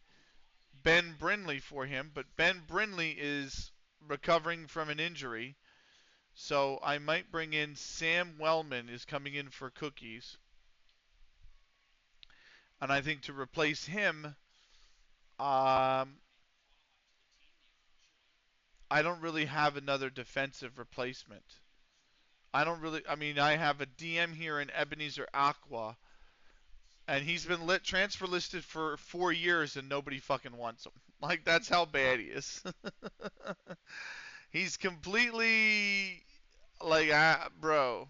Ben Brindley for him, but Ben Brindley is recovering from an injury. So I might bring in Sam Wellman is coming in for Cookies. And I think to replace him, I don't really have another defensive replacement. I mean, I have a DM here in Ebenezer Aqua, and he's been transfer listed for 4 years, and nobody fucking wants him. Like, that's how bad he is. He's completely, like, bro.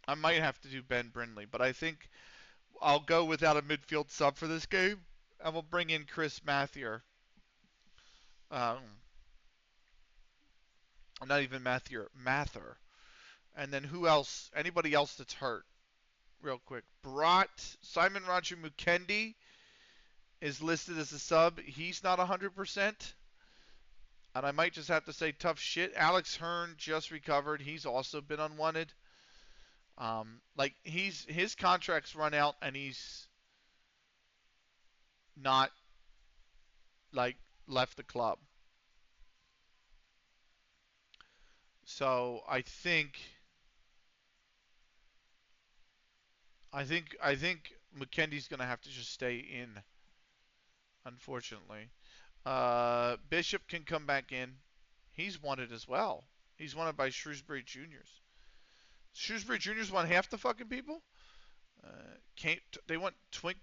I might have to do Ben Brindley, but I think I'll go without a midfield sub for this game, and we'll bring in Chris Mathieu. Not even Mather. And then who else? Anybody else that's hurt? Real quick. Simon Roger Mukendi is listed as a sub. He's not 100%. And I might just have to say tough shit. Alex Hearn just recovered. He's also been unwanted. Like his contract's run out and he's not like left the club. So I think McKendy's gonna have to just stay in, unfortunately. Bishop can come back in. He's wanted as well. He's wanted by Shrewsbury Juniors. Shrewsbury Juniors want half the fucking people? They want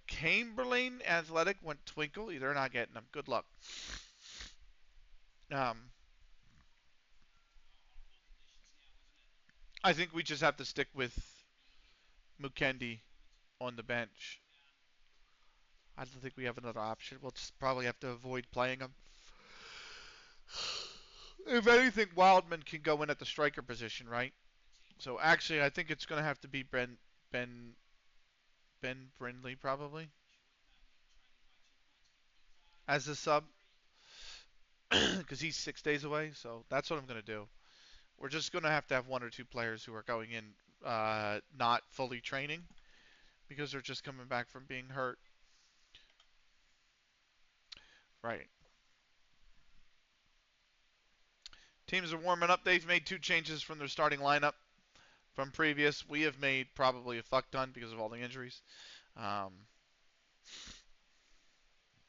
Chamberlain Athletic went Twinkle. They're not getting them. Good luck. Um, I think we just have to stick with Mukendi on the bench. I don't think we have another option. We'll just probably have to avoid playing him. If anything, Wildman can go in at the striker position, right? So actually, I think it's going to have to be Ben Brindley probably as a sub because he's 6 days away. So that's what I'm going to do. We're just going to have one or two players who are going in not fully training because they're just coming back from being hurt. Right. Teams are warming up. They've made 2 changes from their starting lineup from previous. We have made probably a fuck ton because of all the injuries.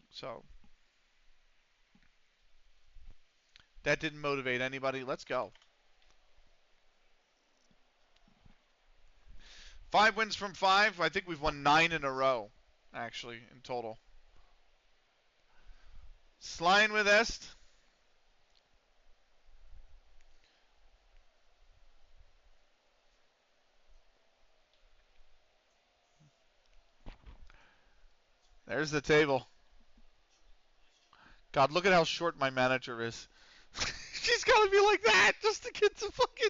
So that didn't motivate anybody. Let's go. 5 wins from 5. I think we've won 9 in a row, actually, in total. Slime with Est. There's the table. God, look at how short my manager is. She's got to be like that just to get to fucking...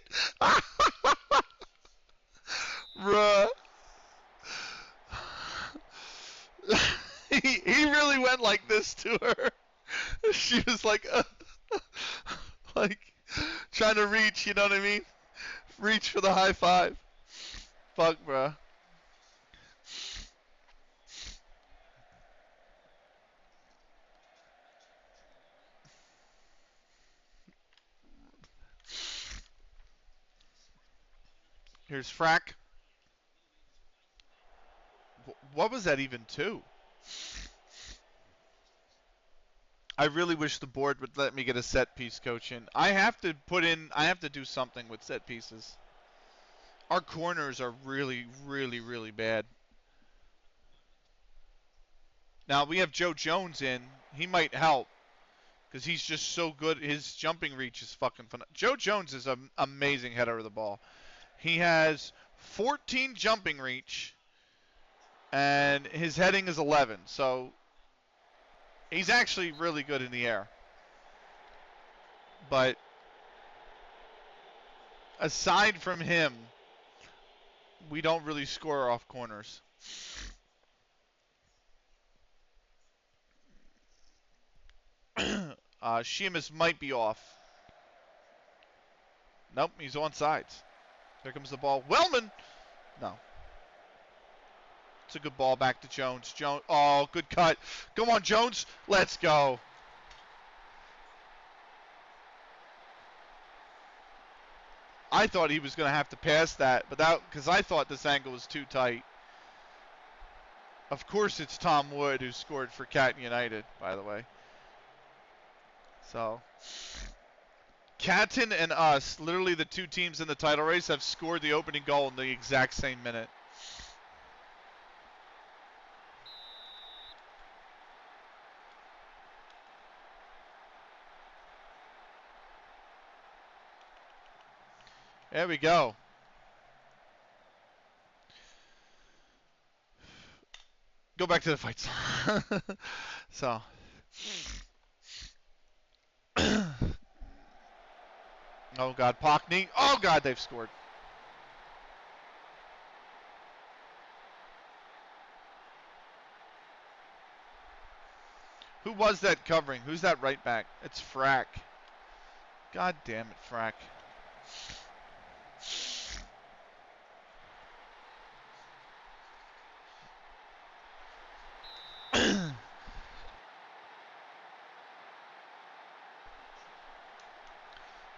Bruh. he really went like this to her. She was like trying to reach, you know what I mean? Reach for the high five. Fuck, bruh. Here's Frack. What was that even to? I really wish the board would let me get a set piece coach in. I have to do something with set pieces. Our corners are really, really, really bad. Now we have Joe Jones in. He might help because he's just so good. His jumping reach is fucking phenomenal. Joe Jones is an amazing header of the ball. He has 14 jumping reach, and his heading is 11. So he's actually really good in the air. But aside from him, we don't really score off corners. Sheamus might be off. Nope, he's on sides. There comes the ball. Wellman! No. It's a good ball back to Jones. Jones. Oh, good cut. Come on, Jones. Let's go. I thought he was going to have to pass that, but because I thought this angle was too tight. Of course, it's Tom Wood who scored for Catton United, by the way. So, Catton and us, literally the 2 teams in the title race, have scored the opening goal in the exact same minute. There we go. Go back to the fights. So. Oh, God. Pockney. Oh, God, they've scored. Who was that covering? Who's that right back? It's Frack. God damn it, Frack.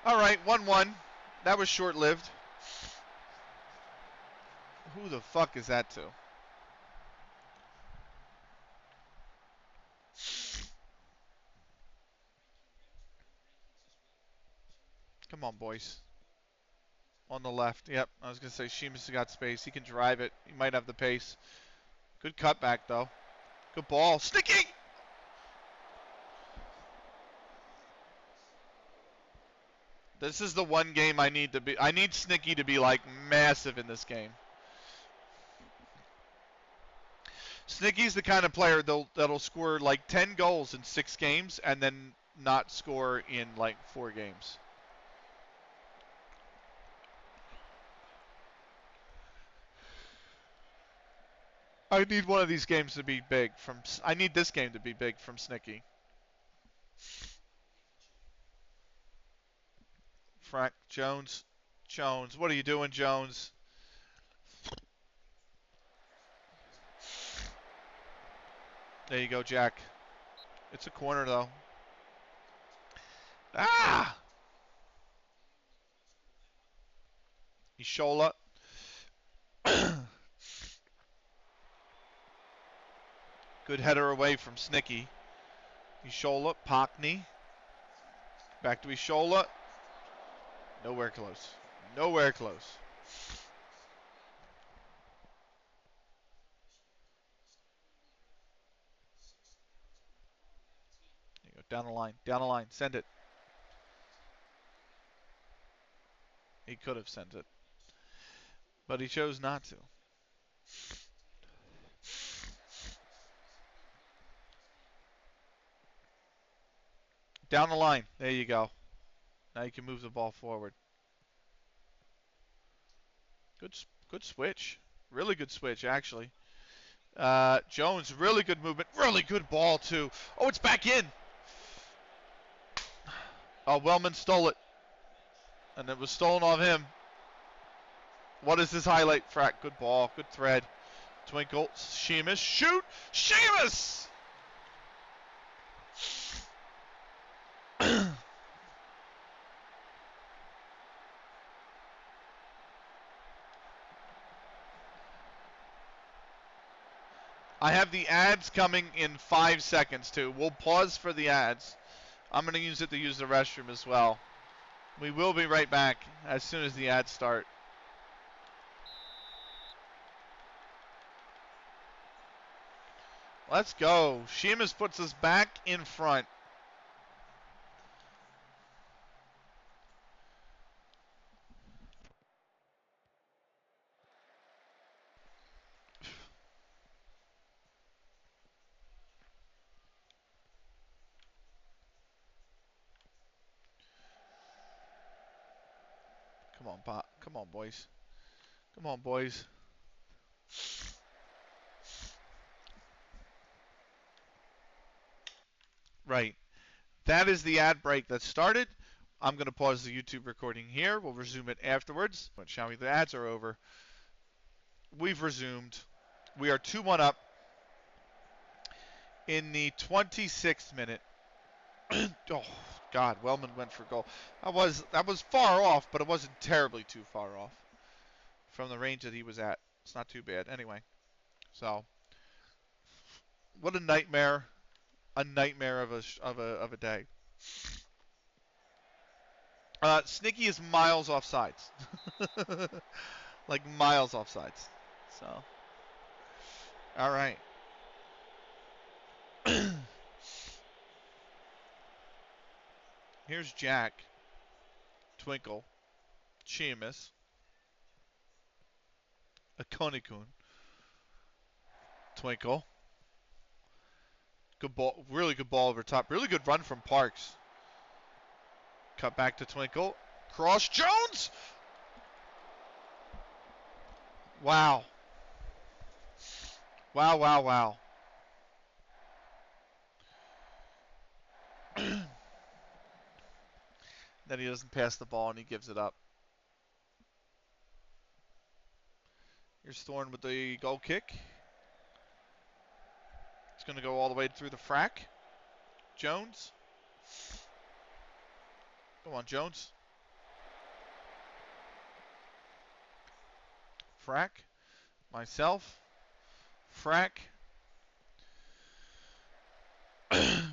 All right, 1-1. That was short-lived. Who the fuck is that to? Come on, boys. On the left. Yep. I was going to say Sheamus has got space. He can drive it. He might have the pace. Good cutback, though. Good ball. Sticky! This is the one game I need to be. I need Snicky to be like massive in this game. Snicky's the kind of player that'll score like 10 goals in 6 games and then not score in like 4 games. I need one of these games to be big from. I need this game to be big from Snicky. Frank Jones. Jones, what are you doing, Jones? There you go, Jack. It's a corner, though. Ah! Ishola. Good header away from Snicky. Ishola, Pockney. Back to Ishola. Nowhere close. Nowhere close. There you go. Down the line. Down the line. Send it. He could have sent it. But he chose not to. Down the line. There you go. Now you can move the ball forward. Good switch. Really good switch, actually. Jones, really good movement. Really good ball, too. Oh, it's back in. Oh, Wellman stole it. And it was stolen off him. What is this highlight, Frack? Good ball. Good thread. Twinkle. Sheamus. Shoot. Sheamus! I have the ads coming in 5 seconds, too. We'll pause for the ads. I'm going to use it to use the restroom as well. We will be right back as soon as the ads start. Let's go. Sheamus puts us back in front. Come on, Pop. Come on, boys. Come on, boys. Right. That is the ad break that started. I'm going to pause the YouTube recording here. We'll resume it afterwards. But shall we? The ads are over. We've resumed. We are 2-1 up in the 26th minute. Oh, God. Wellman went for goal. That was far off, but it wasn't terribly too far off from the range that he was at. It's not too bad. Anyway, so what a nightmare. A nightmare of a day. Snicky is miles off sides. Like miles off sides. So, all right. Here's Jack. Twinkle. Sheamus. Akonikun. Twinkle. Good ball. Really good ball over top. Really good run from Parks. Cut back to Twinkle. Cross Jones! Wow. Wow, wow, wow. Then he doesn't pass the ball and he gives it up. Here's Thorne with the goal kick. It's going to go all the way through the frack. Jones. Come on, Jones. Frack. Myself. Frack.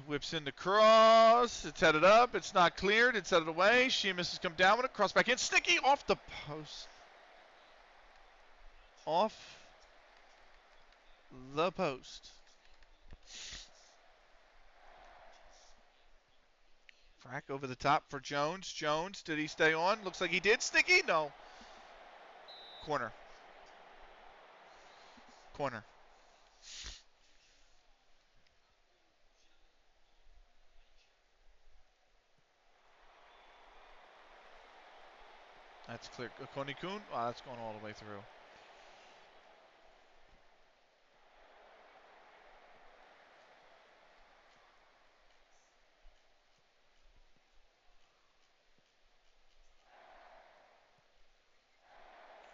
Whips in the cross. It's headed up. It's not cleared. It's headed away. Sheamus has come down with it. Cross back in. Sticky off the post. Off the post. Frack over the top for Jones. Jones, did he stay on? Looks like he did. Sticky? No. Corner. Corner. That's clear. Konnikun? Oh, that's going all the way through.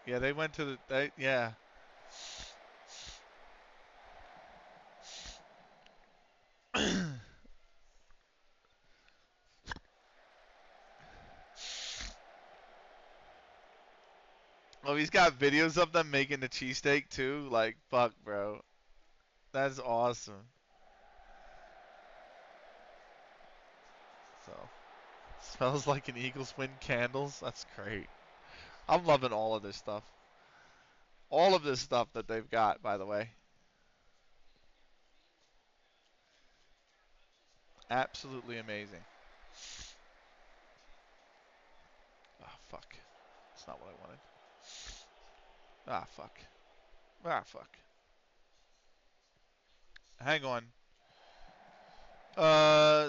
Yeah, they went to the... yeah. Oh, he's got videos of them making the cheesesteak too. Like, fuck, bro. That's awesome. So, smells like an Eagles win candles. That's great. I'm loving all of this stuff. All of this stuff that they've got, by the way. Absolutely amazing. Oh, fuck. That's not what I wanted. Ah, fuck. Ah, fuck. Hang on.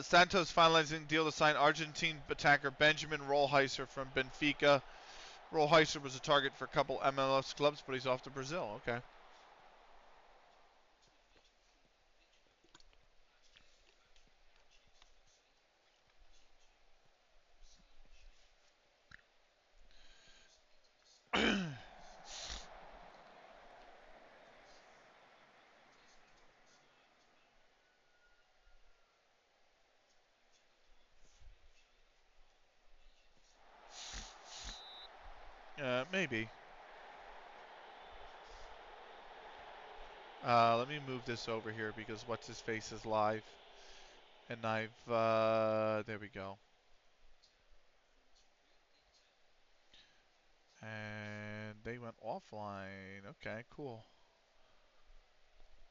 Santos finalizing deal to sign Argentine attacker Benjamin Rolheiser from Benfica. Rolheiser was a target for a couple MLS clubs, but he's off to Brazil. Okay. Maybe. Let me move this over here because what's his face is live, and there we go. And they went offline. Okay, cool.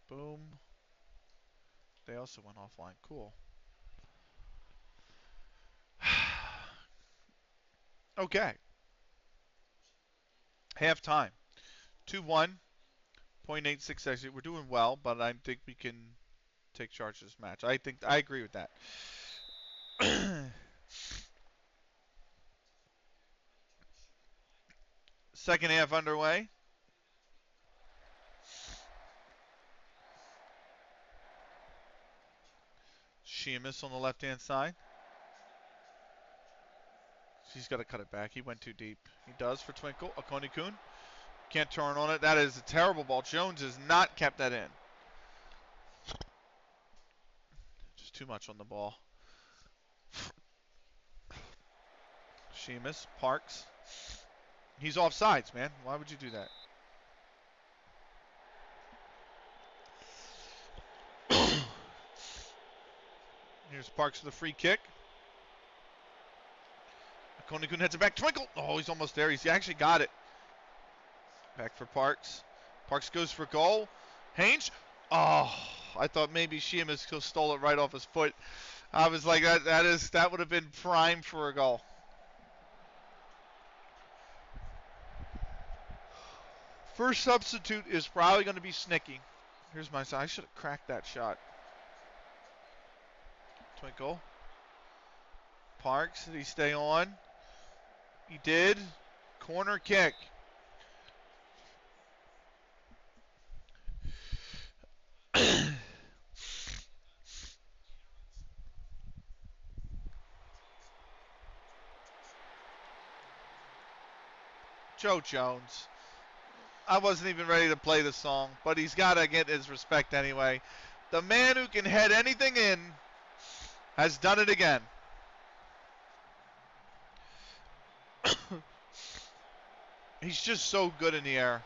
Boom. They also went offline. Cool. Okay. Halftime. 2-1. 0.86 actually. We're doing well, but I think we can take charge of this match. I agree with that. Second half underway. Sheamus on the left-hand side. He's got to cut it back. He went too deep. He does for Twinkle. Akoni-kun. Can't turn on it. That is a terrible ball. Jones has not kept that in. Just too much on the ball. Sheamus. Parks. He's offsides, man. Why would you do that? Here's Parks for the free kick. Akoni-kun heads it back. Twinkle. Oh, he's almost there. He's actually got it. Back for Parks. Parks goes for goal. Haynes. Oh, I thought maybe Sheamus stole it right off his foot. I was like, that would have been prime for a goal. First substitute is probably going to be Snicky. Here's my side. I should have cracked that shot. Twinkle. Parks, did he stay on? He did. Corner kick. Joe Jones. I wasn't even ready to play the song, but he's got to get his respect anyway. The man who can head anything in has done it again. He's just so good in the air.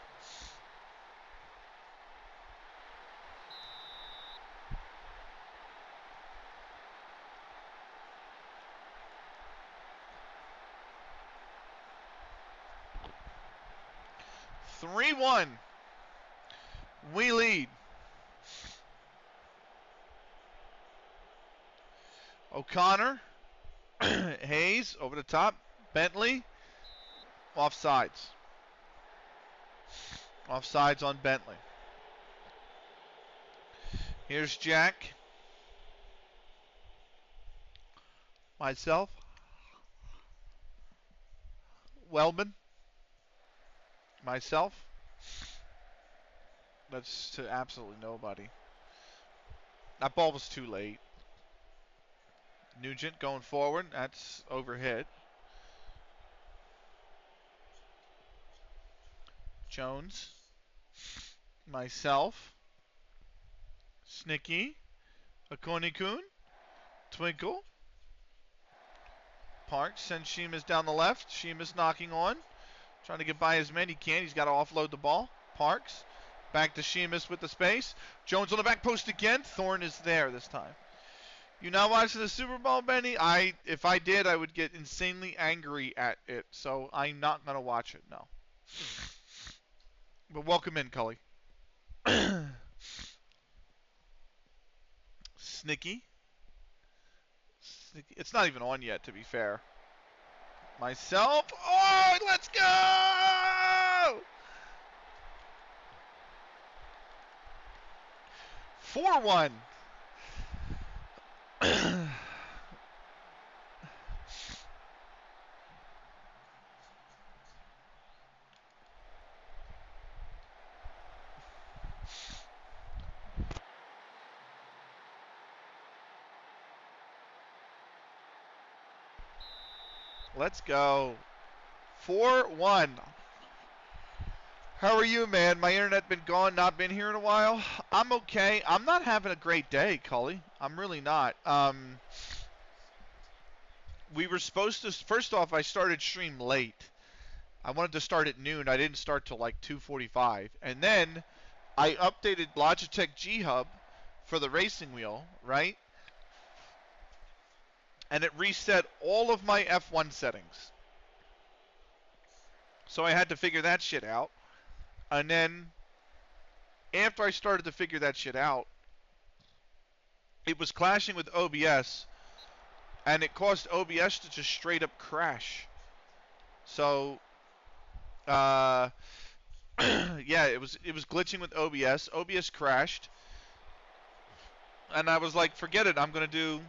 3-1. We lead. O'Connor. Hayes over the top. Bentley. Offsides. Offsides on Bentley. Here's Jack. Myself. Wellman. Myself. That's to absolutely nobody. That ball was too late. Nugent going forward. That's overhit. Jones. Myself. Snicky. Akoni-kun. Twinkle. Parks sends Sheamus down the left. Sheamus knocking on. Trying to get by as many can. He's got to offload the ball. Parks. Back to Sheamus with the space. Jones on the back post again. Thorne is there this time. You not watching the Super Bowl, Benny? If I did, I would get insanely angry at it. So I'm not going to watch it, no. But welcome in, Cully. Snicky. It's not even on yet, to be fair. Myself. Oh, let's go! 4-1. Let's go. 4-1. How are you, man? My internet been gone, not been here in a while. I'm okay. I'm not having a great day, Cully. I'm really not. We were supposed to. First off, I started stream late. I wanted to start at noon. I didn't start till like 2:45, and then I updated Logitech G Hub for the racing wheel, right? And it reset all of my F1 settings. So I had to figure that shit out. And then after I started to figure that shit out, it was clashing with OBS, and it caused OBS to just straight up crash. So, yeah, it was glitching with OBS. OBS crashed, and I was like, forget it. I'm gonna do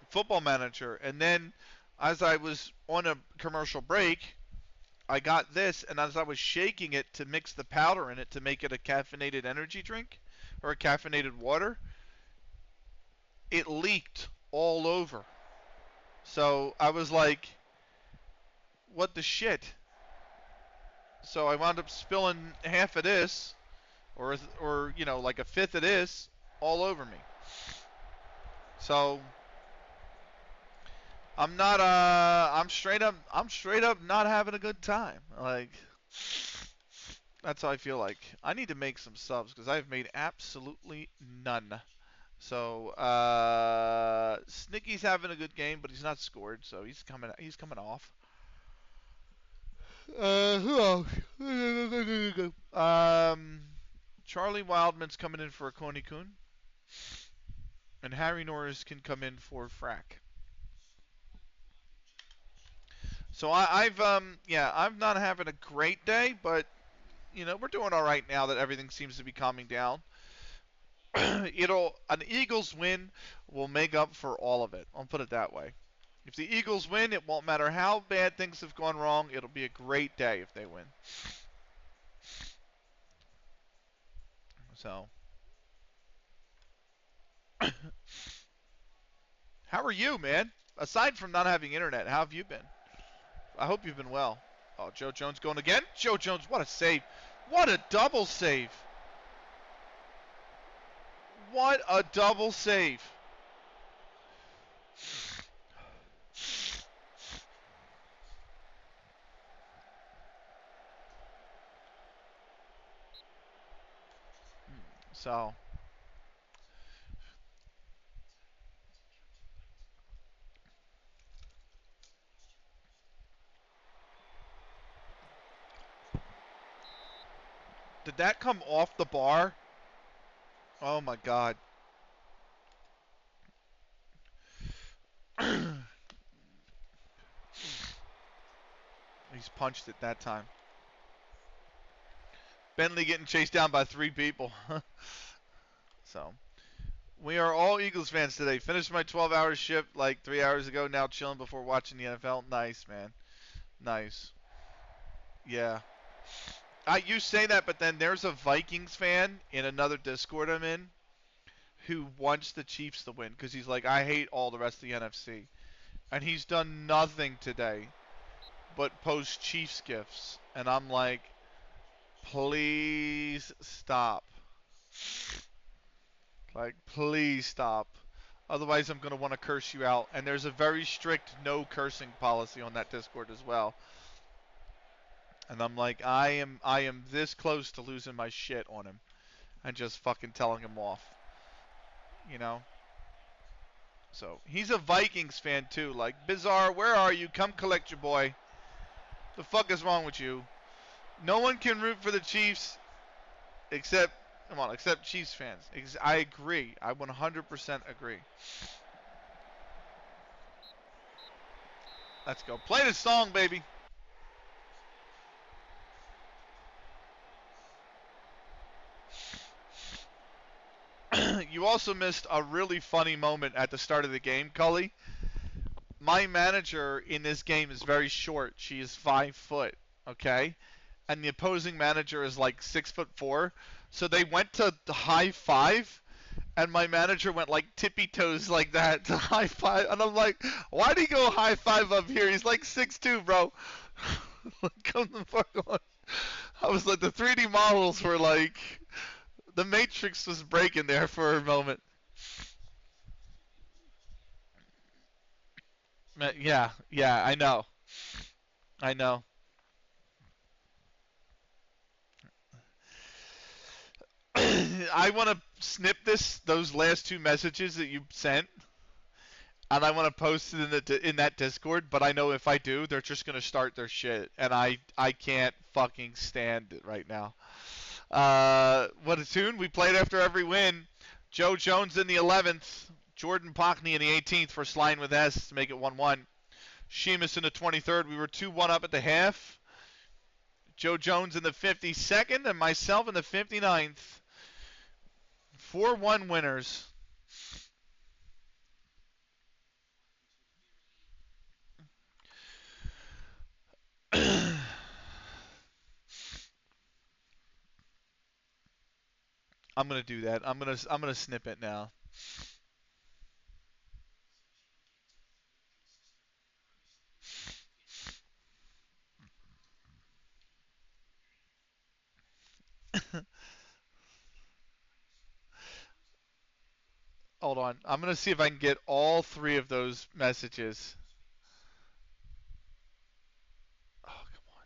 Football Manager. And then, as I was on a commercial break, I got this, and as I was shaking it to mix the powder in it to make it a caffeinated energy drink or a caffeinated water, it leaked all over. So I was like, what the shit? So I wound up spilling half of this, or you know, like a fifth of this, all over me. So I'm not I'm straight up not having a good time. Like, that's how I feel like. I need to make some subs because I've made absolutely none. So Snicky's having a good game, but he's not scored, so he's coming off. Who else? Charlie Wildman's coming in for Akoni-kun, and Harry Norris can come in for Frack. So I'm not having a great day, but you know, we're doing all right now that everything seems to be calming down. An Eagles win will make up for all of it. I'll put it that way. If the Eagles win, it won't matter how bad things have gone wrong. It'll be a great day if they win. So, how are you, man? Aside from not having internet, how have you been? I hope you've been well. Oh, Joe Jones going again. Joe Jones, what a save. What a double save. What a double save. So, Did that come off the bar? Oh my god. He's punched it that time. Bentley getting chased down by 3 people. So, we are all Eagles fans today. Finished my 12-hour shift like 3 hours ago. Now chilling before watching the NFL. Nice, man. Nice. Yeah. You say that, but then there's a Vikings fan in another Discord I'm in who wants the Chiefs to win because he's like, I hate all the rest of the NFC. And he's done nothing today but post Chiefs gifts. And I'm like, please stop. Like, please stop. Otherwise, I'm going to want to curse you out. And there's a very strict no cursing policy on that Discord as well. And I'm like, I am this close to losing my shit on him and just fucking telling him off. You know? So, he's a Vikings fan too. Like, Bizarre, where are you? Come collect your boy. The fuck is wrong with you? No one can root for the Chiefs except Chiefs fans. I agree. I 100% agree. Let's go. Play the song, baby. You also missed a really funny moment at the start of the game, Cully. My manager in this game is very short. She is 5 foot, okay? And the opposing manager is like 6'4". So they went to the high five, and my manager went like tippy toes like that to high five. And I'm like, why'd he go high five up here? He's like 6'2", bro. Come the fuck on. I was like, the 3D models were like, the Matrix was breaking there for a moment. Yeah, I know. I know. I want to snip those last 2 messages that you sent, and I want to post it in that Discord. But I know if I do, they're just gonna start their shit, and I can't fucking stand it right now. What a tune! We played after every win. Joe Jones in the 11th, Jordan Pockney in the 18th for Slime with S to make it 1-1. Sheamus in the 23rd. We were 2-1 up at the half. Joe Jones in the 52nd, and myself in the 59th. 4-1 winners. I'm gonna do that. I'm gonna snip it now. Hold on. I'm gonna see if I can get all 3 of those messages. Oh, come on.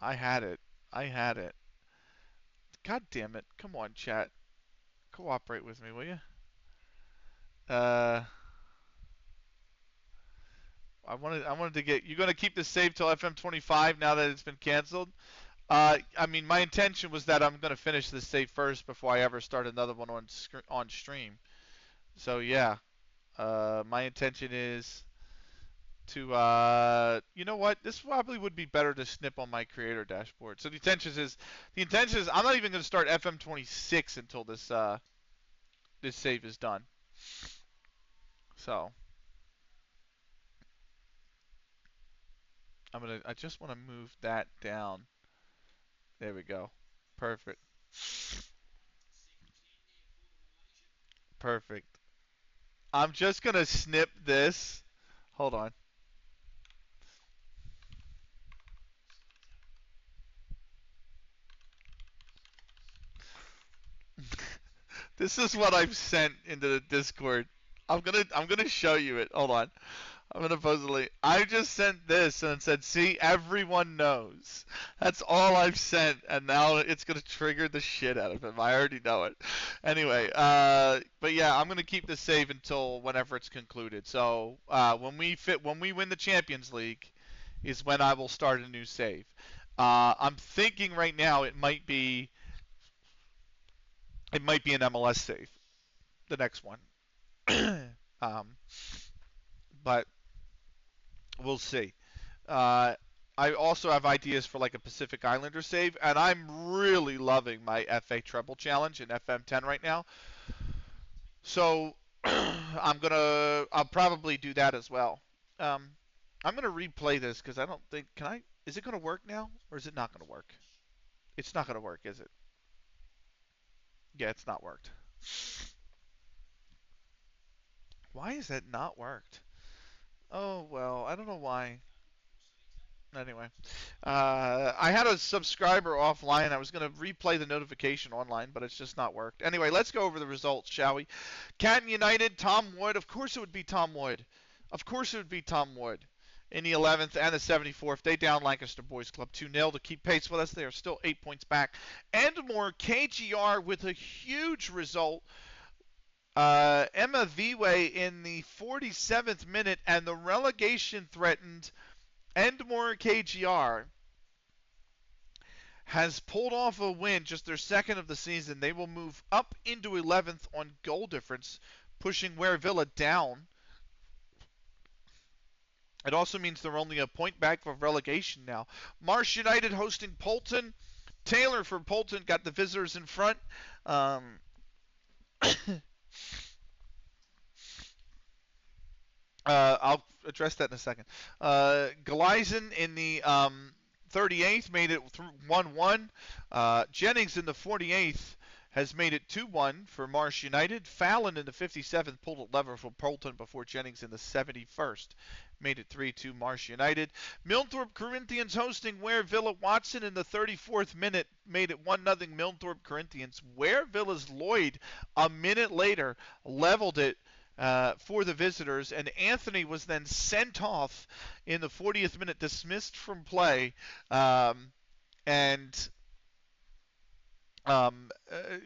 I had it. God damn it. Come on, chat. Cooperate with me, will you? I wanted to get. You gonna keep this save till FM25 now that it's been canceled? I mean, my intention was that I'm gonna finish this save first before I ever start another one on stream. So yeah, my intention is to. You know what? This probably would be better to snip on my creator dashboard. So the intention is I'm not even gonna start FM26 until this save is done. So. I just want to move that down. There we go. Perfect. Perfect. I'm just going to snip this. Hold on. This is what I've sent into the Discord. I'm gonna show you it. Hold on. I'm gonna post a link. I just sent this and it said, "See, everyone knows." That's all I've sent, and now it's gonna trigger the shit out of him. I already know it. Anyway, but yeah, I'm gonna keep this save until whenever it's concluded. So when we win the Champions League, is when I will start a new save. I'm thinking right now it might be It might be an MLS save, the next one. um, but we'll see. Uh, I also have ideas for like a Pacific Islander save, and I'm really loving my FA Treble Challenge in FM10 right now. So I'll probably do that as well. Um, I'm gonna replay this because I don't think can I. Is it gonna work now, or is it not gonna work? It's not gonna work, is it? Yeah, it's not worked. Why is that not worked? Oh well, I don't know why. Anyway, I had a subscriber offline. I was going to replay the notification online, but it's just not worked. Anyway, let's go over the results, shall we? Canton United, Tom Wood. Of course it would be Tom Wood. Of course it would be Tom Wood. In the 11th and the 74th, they down Lancaster Boys Club 2-0 to keep pace with us. They are still 8 points back. Endmore, KGR with a huge result. Emma Viwe in the 47th minute, and the relegation threatened Endmore KGR has pulled off a win, just their second of the season. They will move up into 11th on goal difference, pushing Ware Villa down. It also means they're only a point back of relegation now. Marsh United hosting Polton. Taylor for Polton got the visitors in front. I'll address that in a second. Gleisen in the 38th made it 1-1. Jennings in the 48th has made it 2-1 for Marsh United. Fallon in the 57th pulled a lever for Polton before Jennings in the 71st made it 3-2 Marsh United. Milnthorpe Corinthians hosting Ware Villa. Watson in the 34th minute made it 1-0 Milnthorpe Corinthians. Ware Villa's Lloyd a minute later leveled it for the visitors, and Anthony was then sent off in the 40th minute, dismissed from play, and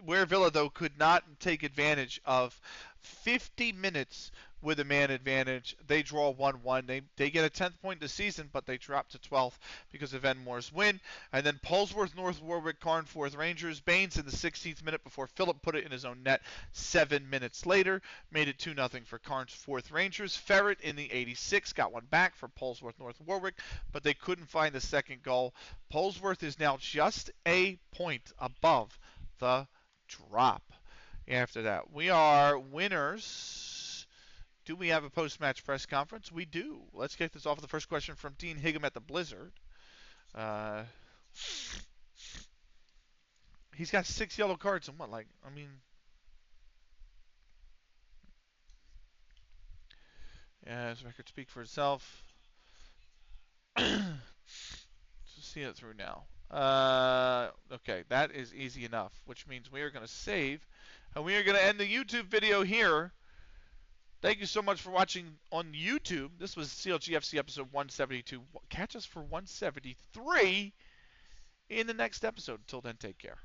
Ware Villa, though, could not take advantage of 50 minutes with a man advantage. They draw 1-1. They get a 10th point this season, but they drop to 12th because of Enmore's win. And then Polesworth, North Warwick, Carnforth Rangers. Baines in the 16th minute before Phillip put it in his own net 7 minutes later. Made it 2-0 for Carnforth Rangers. Ferret in the 86th got one back for Polesworth, North Warwick, but they couldn't find the second goal. Polesworth is now just a point above the drop. After that, we are winners. Do we have a post-match press conference? We do. Let's get this off with the first question from Dean Higham at the Blizzard. He's got 6 yellow cards and what? Yeah, his record speaks for itself. Let's see it through now. Okay, that is easy enough, which means we are going to save, and we are going to end the YouTube video here. Thank you so much for watching on YouTube. This was CLG FC episode 172. Catch us for 173 in the next episode. Until then, take care.